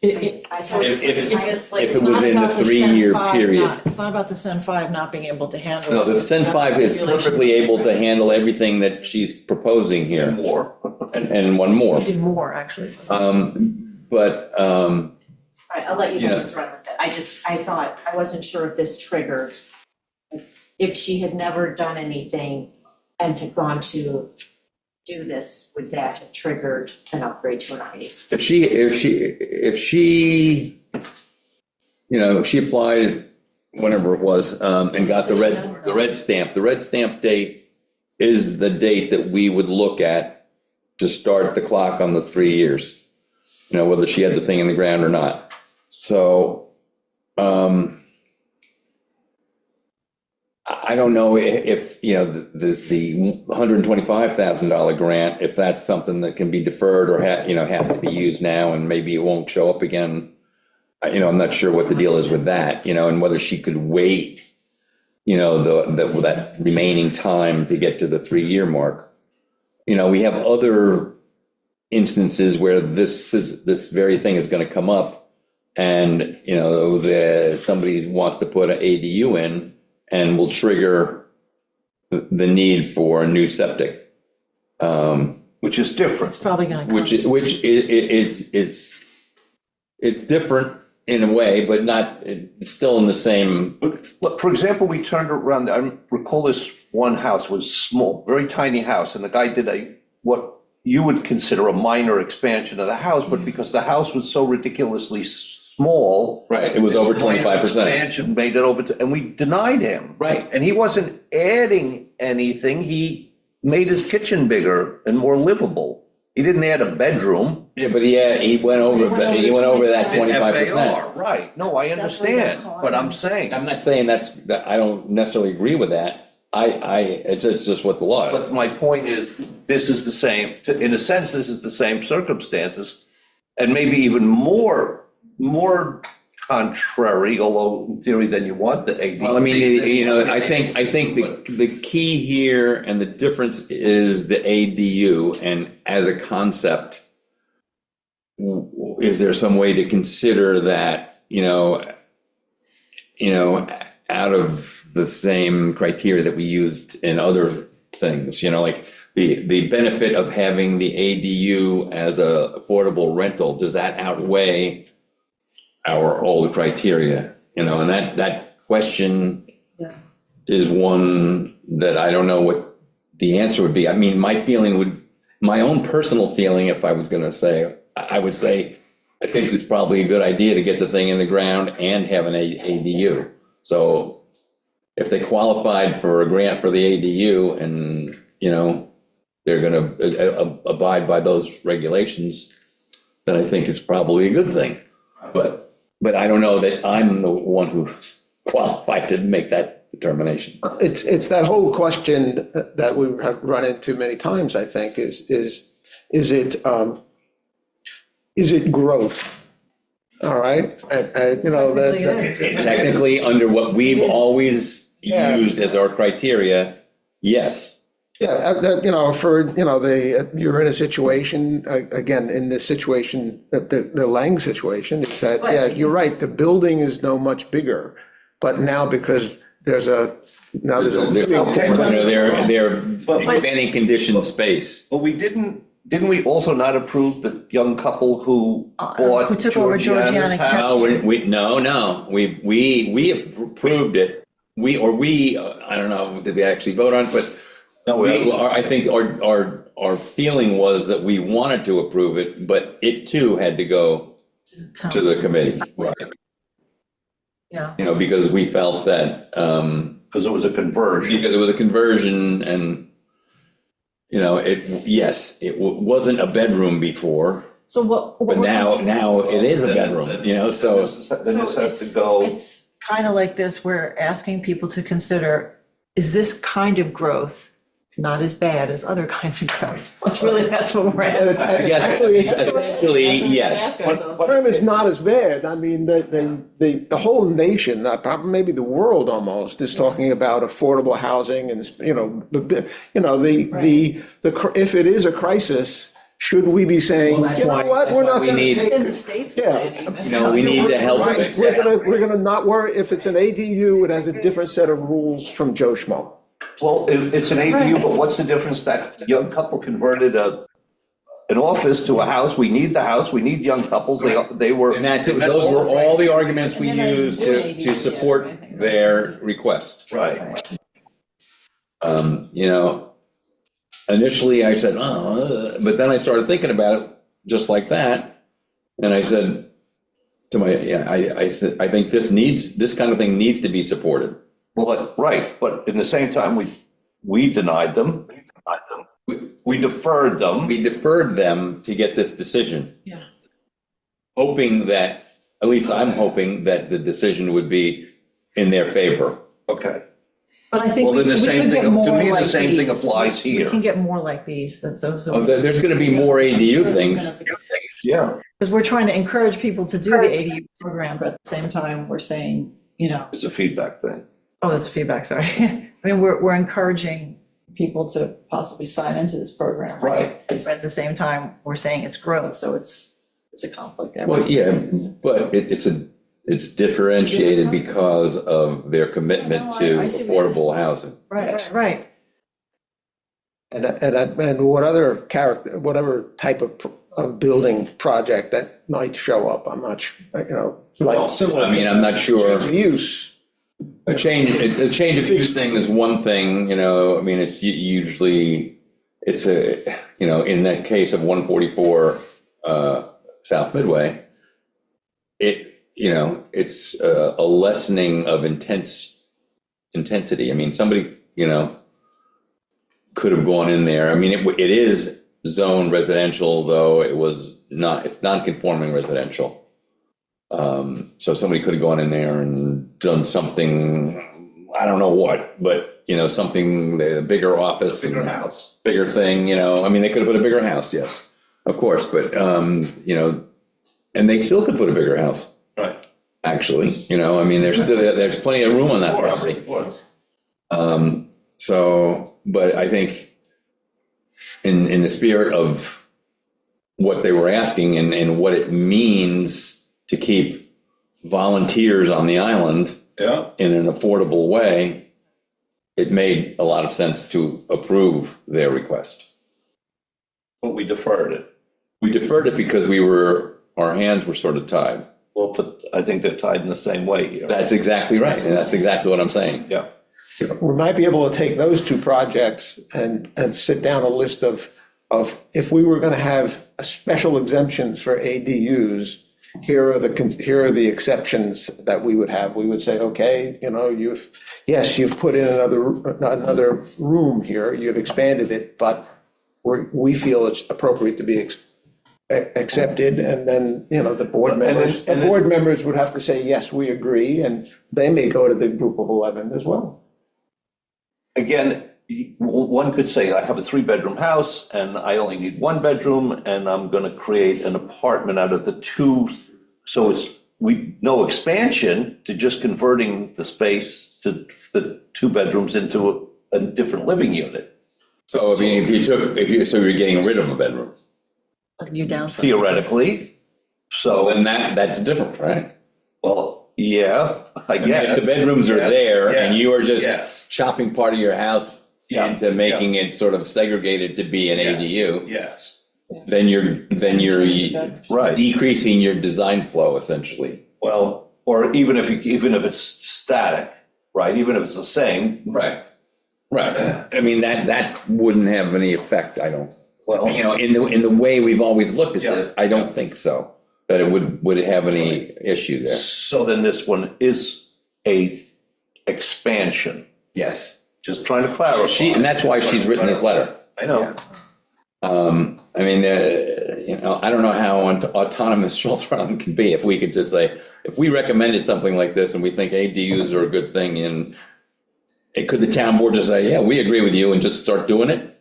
If it was in the 3-year period. It's not about the Sen 5 not being able to handle. No, the Sen 5 is perfectly able to handle everything that she's proposing here, more. and one more. Do more, actually. But, All right, I'll let you Yeah. guys run with it. I wasn't sure if this triggered, if she had never done anything and had gone to do this, would that have triggered an upgrade to an IA system? if she she applied whenever it was, and got the red stamp. The red stamp date is the date that we would look at to start the clock on the 3 years, whether she had the thing in the ground or not. So, I don't know if, the $125,000 grant, if that's something that can be deferred or has to be used now and maybe it won't show up again. I'm not sure what the deal is with that, and whether she could wait, that remaining time to get to the 3-year mark. We have other instances where this very thing is going to come up and, somebody wants to put an ADU in and will trigger the need for a new septic. Which is different. It's probably gonna come. Which is it's different in a way, but not, it's still in the same. Look, for example, we turned around, I recall this one house was small, very tiny house, and the guy did what you would consider a minor expansion of the house, but because the house was so ridiculously small. Right, it was over his minor 25%. Expansion made it over, and we denied him. Right. And he wasn't adding anything, he made his kitchen bigger and more livable. He didn't add a bedroom. Yeah, but he went over that 25%. FAR, right, no, I understand, but I'm saying. I'm not saying that I don't necessarily agree with that. It's just what the law is. But my point is, this is the same, in a sense, this is the same circumstances, and maybe even more contrary, although in theory then you want the AD. Well, I mean, I think the key here and the difference is the ADU, and as a concept, is there some way to consider that, out of the same criteria that we used in other things, like the benefit of having the ADU as a affordable rental, does that outweigh our old criteria, and that question is one that I don't know what the answer would be. I mean, my own personal feeling, if I was going to say, I would say, I think it's probably a good idea to get the thing in the ground and have an ADU. So if they qualified for a grant for the ADU and, they're going to abide by those regulations, then I think it's probably a good thing. But I don't know that I'm the one who's qualified to make that determination. It's that whole question that we have run into many times, I think, is it growth? All right? Technically it is. Technically, under what we've always Yeah. used as our criteria, yes. Yeah, you're in a situation, again, in this situation, the Lang situation, it's that, yeah, you're right, the building is no much bigger, but now because there's a They're expanding conditioned space. But didn't we also not approve the young couple who bought who took over Georgiana's Georgiana house? No, we approved it. I don't know, did we actually vote on it, but No, I think our feeling was that we wanted to approve it, but it too had to go to the committee. Right. Yeah. Because we felt that, Because it was a conversion. because it was a conversion and, it wasn't a bedroom before, So what but we're now considering- it is a bedroom, so. Then this has to go. It's kind of like this, we're asking people to consider, is this kind of growth not as bad as other kinds of growth? That's what we're asking. I guess, essentially, yes. The term is not as bad. I mean, the whole nation, maybe the world almost, is talking about affordable housing and, if it is a crisis, should we be saying, Well, that's you know why- what, that's we're why not we going to need- take. In the States. Yeah. We need to help Right, fix we're that. gonna not worry, if it's an ADU, it has a different set of rules from Joe Schmo. Well, it's an ADU, but what's the difference? That young couple converted an office to a house. We need the house. We need young couples. They were. And those were all the arguments we And then I used do an to ADU, support yeah, I think. their request. Right. Initially I said, but then I started thinking about it just like that. And I said, I think this kind of thing needs to be supported. Well, right, but in the same time, we denied them. We deferred them. We deferred them to get this decision. Yeah. Hoping that, at least I'm hoping that the decision would be in their favor. Okay. But I think Well, then the we same could thing- get to more me, the like same thing these. applies We here. can get more like these, that's those. There's going to be more ADU things. Yeah. Because we're trying to encourage people to do the ADU program, but at the same time, we're saying, It's a feedback thing. oh, that's feedback, sorry. I mean, we're encouraging people to possibly sign into this program, right? But at the same time, we're saying it's growth, so it's a conflict there. Well, yeah, but it's differentiated because of their commitment to I see what you're affordable housing. Right. And whatever type of building project that might show up, I'm not sure, like similar. I mean, I'm not sure. Change of use. A change of use thing is one thing, I mean, it's usually, it's in that case of 144 South Midway, it's a lessening of intensity. I mean, somebody, could have gone in there. I mean, it is zone residential, though it's non-conforming residential. So somebody could have gone in there and done something, I don't know what, but, something, the bigger office. Bigger house. Bigger thing, I mean, they could have put a bigger house, yes, of course, but, and they still could put a bigger house, Right. actually, I mean, there's plenty of room on that property. So, but I think in the spirit of what they were asking and what it means to keep volunteers on the island Yeah. in an affordable way, it made a lot of sense to approve their request. But we deferred it. We deferred it because our hands were sort of tied. Well, but I think they're tied in the same way here. That's exactly right, and that's exactly what I'm saying. Yeah. We might be able to take those two projects and sit down a list of if we were going to have special exemptions for ADUs, here are the exceptions that we would have. We would say, okay, you've put in another room here, you've expanded it, but we feel it's appropriate to be accepted, and then, the board members would have to say, yes, we agree, and they may go to the group of 11 as well. Again, one could say, I have a 3-bedroom house and I only need 1 bedroom and I'm going to create an apartment out of the 2. So it's no expansion to just converting the space to the 2 bedrooms into a different living unit. So, I mean, so you're getting rid of a bedroom. You downsize. Theoretically. So, Then that's different, right? well, yeah, I I mean, guess. if the bedrooms are there and you are just Yeah. chopping part of your house Yeah. into making it sort of segregated to be an ADU, Yes. then you're Right. decreasing your design flow essentially. Well, or even if it's static, right? Even if it's the same. Right. I mean, that wouldn't have any effect, I don't. Well, In the way we've always looked at Yeah. this, I don't think so. That it would it have any issue there? so then this one is a expansion. Yes. Just trying to clarify. And that's why she's written this letter. I know. I mean, I don't know how autonomous Schultz Island can be if we could just say, if we recommended something like this and we think ADUs are a good thing, and could the town board just say, yeah, we agree with you and just start doing it?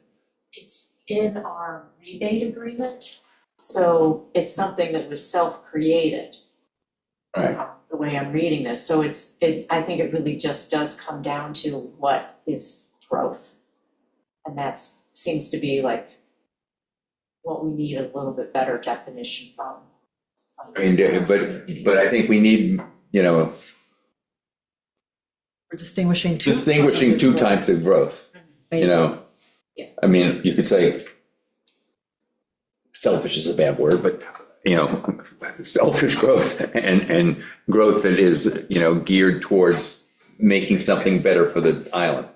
It's in our rebate agreement, so it's something that was self-created. Right. The way I'm reading this, so I think it really just does come down to what is growth. And that seems to be like what we need a little bit better definition from. I mean, but I think we need, We're distinguishing two types of growth, Yeah. I mean, you could say selfish is a bad word, but, selfish growth and growth that is, geared towards making something better for the island.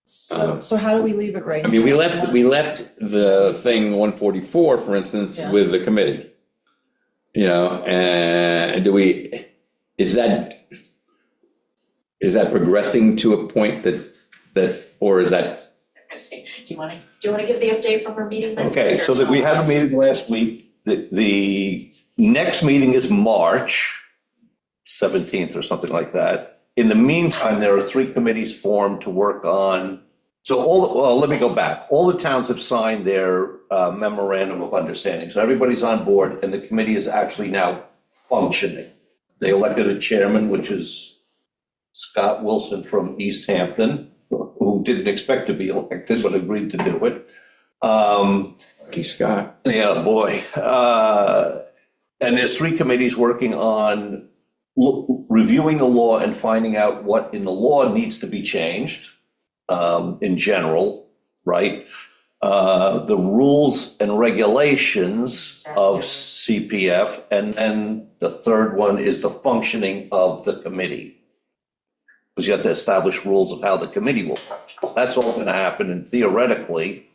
So how do we leave it right I mean, we now? left the thing 144, for instance, Yeah. with the committee. You know, and is that progressing to a point or is that, I was gonna say, do you wanna give the update from our meeting last week? Okay, so that we had a meeting last week. The next meeting is March 17th or something like that. In the meantime, there are 3 committees formed to work on, well, let me go back. All the towns have signed their memorandum of understanding. So everybody's on board and the committee is actually now functioning. They elected a chairman, which is Scott Wilson from East Hampton, who didn't expect to be elected, but agreed to do it. Lucky Scott? Yeah, boy. And there's 3 committees working on reviewing the law and finding out what in the law needs to be changed in general, right? The rules and regulations of CPF, and then the third one is the functioning of the committee. Because you have to establish rules of how the committee will function. That's all going to happen, and theoretically,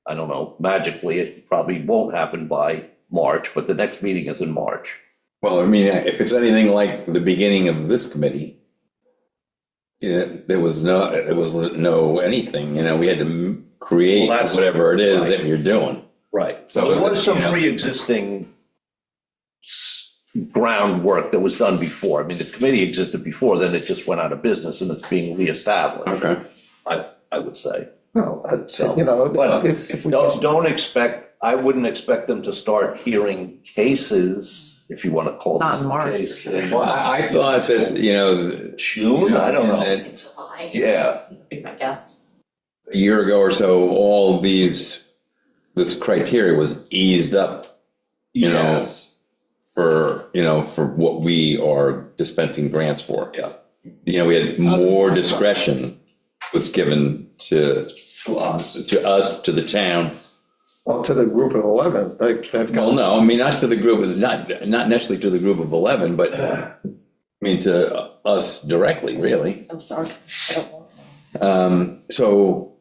I don't know, magically, it probably won't happen by March, but the next meeting is in March. Well, I mean, if it's anything like the beginning of this committee, there was no anything, we had to create Well, that's whatever it is right. that you're doing. Right. So So there was some you know. pre-existing groundwork that was done before. I mean, the committee existed before, then it just went out of business and it's being reestablished, Okay. I would say. Well, So, you know, but if we I wouldn't expect them to start hearing cases, if you want to call Not this in a March. case. Well, I thought that, June, I don't know. and In July. Yeah. Be my guess. a year ago or so, all this criteria was eased up, Yes. for what we are dispensing grants for. Yeah. We had more discretion was given to us, to the town. well, to the group of 11, they've Well, got, no, I mean, not to the group, not necessarily to the group of 11, but I mean, to us directly, really. I'm sorry, I don't know. So,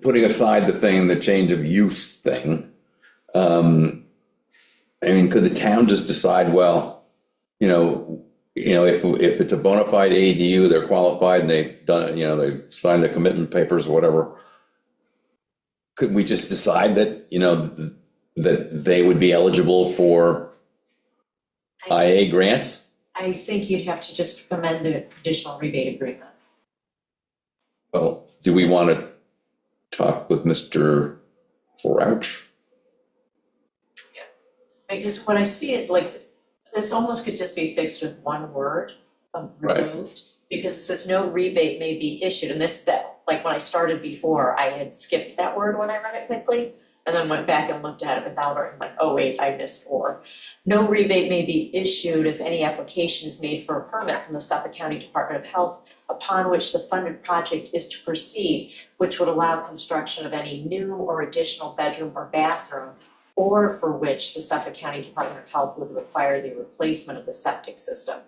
putting aside the change of use thing, I mean, could the town just decide, well, if it's a bona fide ADU, they're qualified and they've done, they've signed the commitment papers or whatever, could we just decide that, that they would be eligible for IA grant? I think you'd have to just amend the additional rebate agreement. Well, do we want to talk with Mr. Crouch? Because when I see it, like, this almost could just be fixed with one word, Right. removed. Because it says no rebate may be issued, and like when I started before, I had skipped that word when I read it quickly. And then went back and looked at it without it, and like, oh wait, I missed or. No rebate may be issued if any application is made for a permit from the Suffolk County Department of Health upon which the funded project is to proceed, which would allow construction of any new or additional bedroom or bathroom, or for which the Suffolk County Department of Health would require the replacement of the septic system.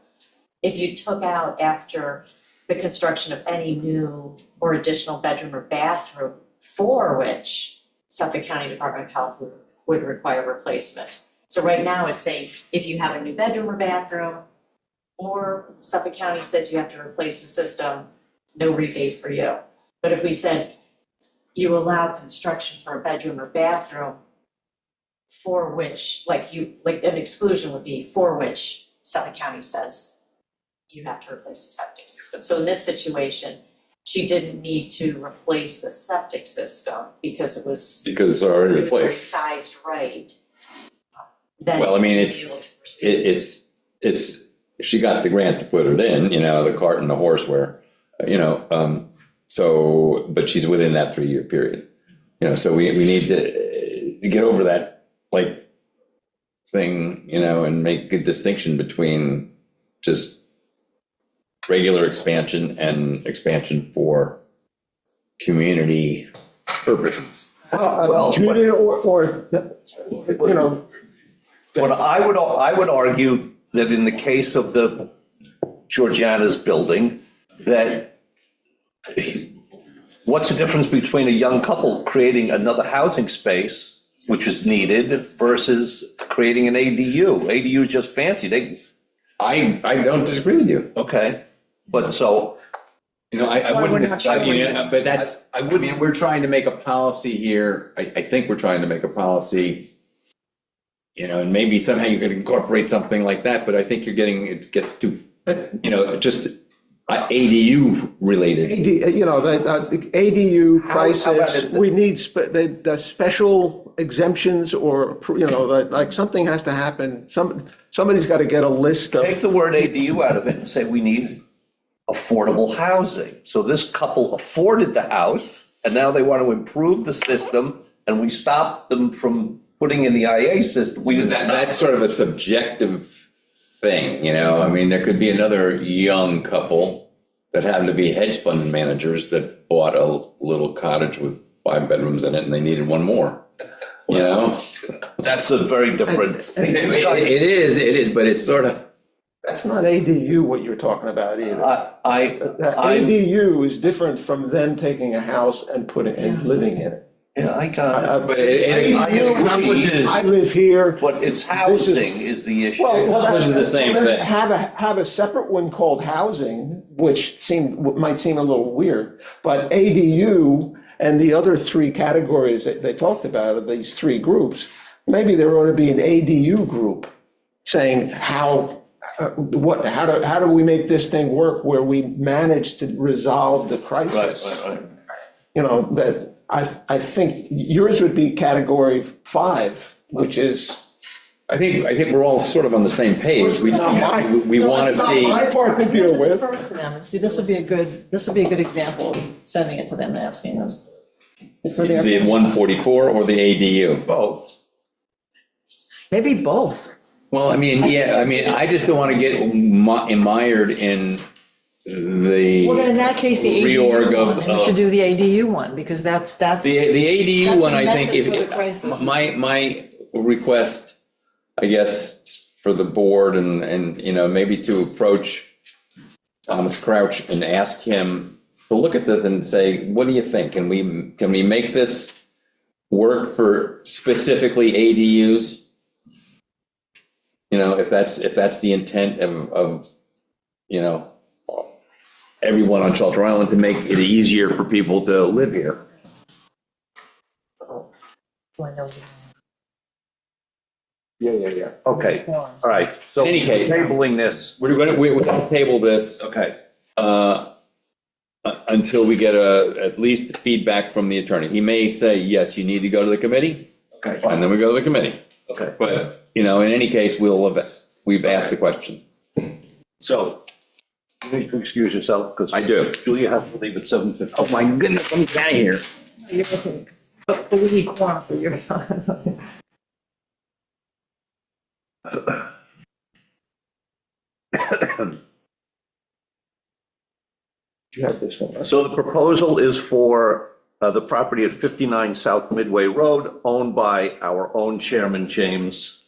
If you took out after the construction of any new or additional bedroom or bathroom for which Suffolk County Department of Health would require replacement. So right now it's saying if you have a new bedroom or bathroom, or Suffolk County says you have to replace the system, no rebate for you. But if we said you allow construction for a bedroom or bathroom for which, like an exclusion would be for which Suffolk County says you have to replace the septic system. So in this situation, she didn't need to replace the septic system because it was Because it's already replaced. sized right. Then Well, I mean, you'd it's- be able to proceed. It's, she got the grant to put it in, the cart and the horseware, so, but she's within that 3-year period. So we need to get over that, thing, and make a distinction between just regular expansion and expansion for community purposes. community or, But I would argue that in the case of the Georgiana's building, that what's the difference between a young couple creating another housing space which is needed, versus creating an ADU. ADU is just fancy. I don't disagree with you. Okay, but so, You know, I why we're wouldn't, not sure. but that's, I I wouldn't- mean, we're trying to make a policy here. I think we're trying to make a policy, you know, and maybe somehow you could incorporate something like that, but I think it gets too, you know, just ADU related. You know, the ADU How about prices, it- we need the special exemptions or, you know, like something has to happen. Somebody's got to get a list of. take the word ADU out of it and say we need affordable housing. So this couple afforded the house, and now they want to improve the system, and we stopped them from putting in the IA system. We didn't stop That's sort of a subjective thing, you know, I mean, there could be another young couple that happen to be hedge fund managers that bought a little cottage with 5 bedrooms in it and they needed one more, you know? That's a very different. It is, but it's sort of, That's not ADU what you're talking about either. The I ADU is different from them taking a house and living in it. but it accomplishes, I live here. But it's housing is the issue. This is the same then thing. Have a separate one called housing, which might seem a little weird, but ADU and the other 3 categories that they talked about of these 3 groups, maybe there ought to be an ADU group saying how do we make this thing work where we manage to resolve the crisis? Right. You know, that I think yours would be category 5, which is. I think we're all sort of on the same page. We want to see. My part to deal with. Refer to them and see, this would be a good example of sending it to them and asking them. For their, The 144 or the ADU? Both. maybe both. Well, I mean, I just don't want to get mired in the Well, then in that case, the reorg ADU one, of. we should do the ADU one, because that's. The ADU That's a one, I think, method for the crisis. my request, I guess, for the board and, you know, maybe to approach Thomas Crouch and ask him to look at this and say, what do you think? Can we make this work for specifically ADUs? You know, if that's the intent of, you know, everyone on Shelter Island to make it easier for people to live here. So I know. Yeah. Okay, all right. So In any case- tabling this. We're gonna table this Okay. until we get at least feedback from the attorney. He may say, yes, you need to go to the committee, Okay. and then we go to the committee. Okay. But, you know, in any case, we've asked the question. So, you need to excuse yourself because I do. Julia has to leave at 7:50. Oh, my goodness, I'm out of here. You're okay. But we need quorum for your son. You have this one. So the proposal is for the property at 59 South Midway Road, owned by our own chairman, James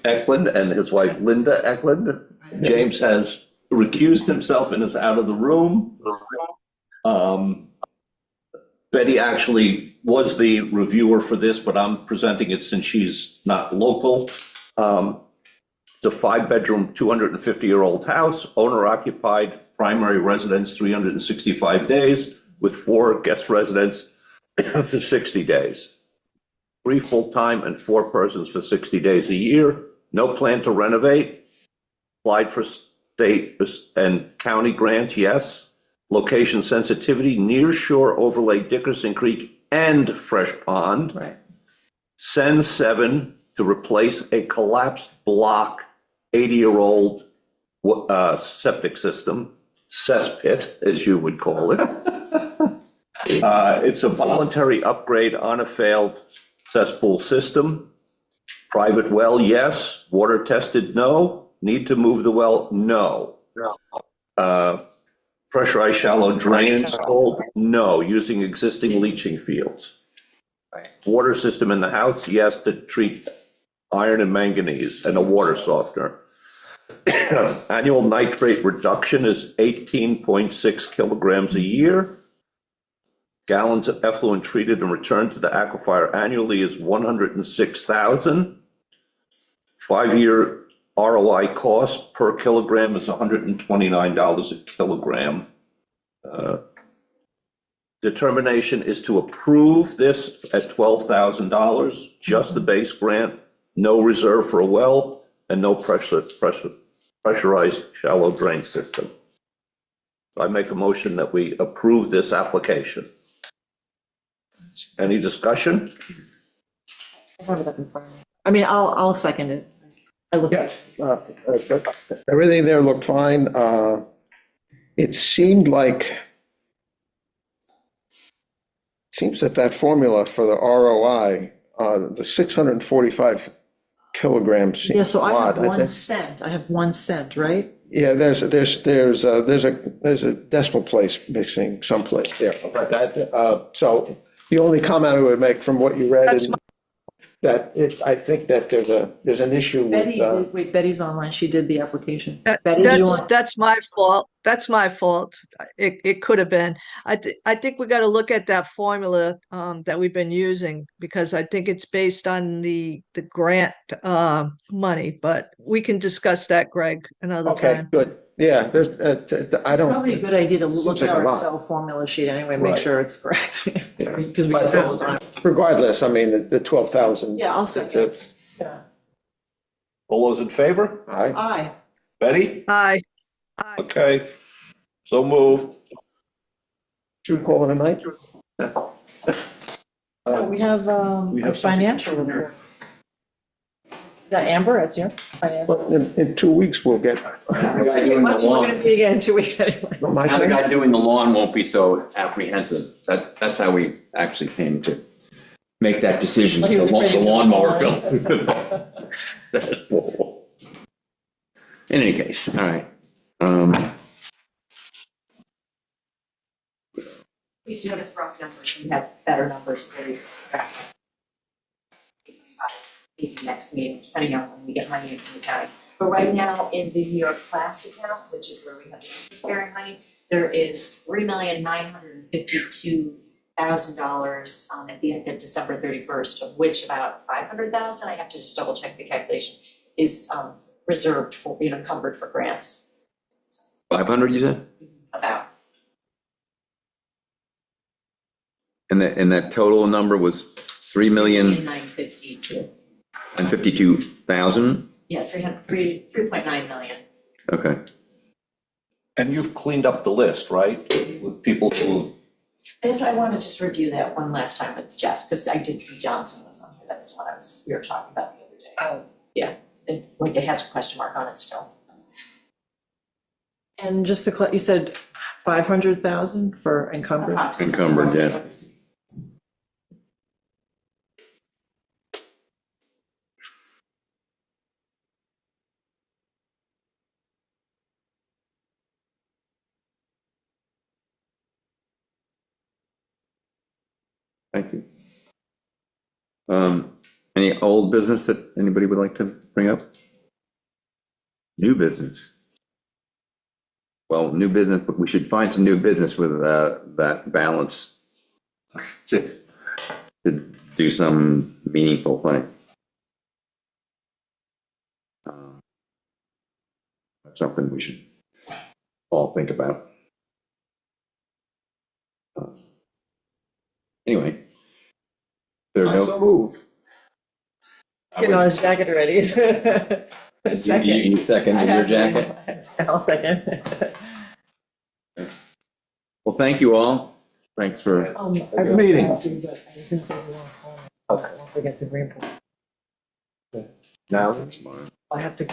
Eklund, and his wife, Linda Eklund. James has recused himself and is out of the room. Betty actually was the reviewer for this, but I'm presenting it since she's not local. It's a 5-bedroom, 250-year-old house, owner occupied, primary residence 365 days, with 4 guest residents for 60 days. 3 full-time and 4 persons for 60 days a year. No plan to renovate. Applied for state and county grants, yes. Location sensitivity, near shore overlay Dickerson Creek and Fresh Pond. Right. Send 7 to replace a collapsed block 80-year-old septic system, cesspit, as you would call it. It's a voluntary upgrade on a failed cesspool system. Private well, yes. Water tested, no. Need to move the well, no. Pressurized shallow drain installed, no. Using existing leaching fields. Water system in the house, yes, to treat iron and manganese and a water softener. Annual nitrate reduction is 18.6 kilograms a year. gallons of effluent treated and returned to the aquifer annually is 106,000. 5-year ROI cost per kilogram is $129 a kilogram. Determination is to approve this at $12,000, just the base grant, no reserve for a well, and no pressurized shallow drain system. I make a motion that we approve this application. Any discussion? I have it up in front of me. I mean, I'll second it. I looked at it. Everything there looked fine. It seemed that formula for the ROI, the 645 kilograms seems Yeah, a so I lot. have 1 think. cent. I have 1 cent, right? Yeah, there's a decimal place missing someplace there. But so the only comment I would make from what you read is I think that there's an issue Betty with, did, wait, Betty's online. She did the application. Betty, do you want? That's my fault. That's my fault. It could have been. I think we got to look at that formula that we've been using, because I think it's based on the grant money, but we can discuss that, Greg, another okay, time. good. Yeah, there's, I It's don't. probably a good idea to Seems look like at a our lot. Excel formula sheet anyway, make Right. sure it's correct. Yeah. Because we But, don't have all the time. regardless, I mean, the 12,000. Yeah, I'll second. Yeah. All those in favor? Aye. Aye. Betty? Aye. Okay, so moved. Should we call it a night? We have a financial report. Is that Amber? That's you? Financial. But in 2 weeks, we'll get. Much we're gonna be again in 2 weeks anyway. My Now the thing? guy doing the lawn won't be so apprehensive. That's how we actually came to make that decision, He was the afraid to lawnmower go bill. In any case, all right. Please notice rough numbers, we have better numbers for you. Maybe next meeting, depending on when we get money in from the county. But right now, in the New York Class account, which is where we have the interest-bearing money, there is $3,952,000 at the end of December 31st, of which about 500,000, I have to just double check the calculation, is reserved for, encumbered for grants, 500, you said? about. And that total number was 952. $3,952,000? Yeah, 3.9 million. Okay. And you've cleaned up the list, right? With people who, That's why I want to just review that one last time with Jess, because I did see Johnson was on here, that's what we were talking about the other day. Oh. Yeah, it has a question mark on it still. And just to, you said 500,000 for encumbered? Approximately. Encumbered, yeah. Thank you. Any old business that anybody would like to bring up? New business? Well, new business, but we should find some new business with that balance to do some meaningful thing. That's something we should all think about. Anyway. There are no. Move. Getting on his jacket already. Second. You second your jacket? I'll second. Well, thank you all. Thanks for, I wrote Meeting. down too, but I was gonna say we won't call it once I get to Greenport. Now? I have to.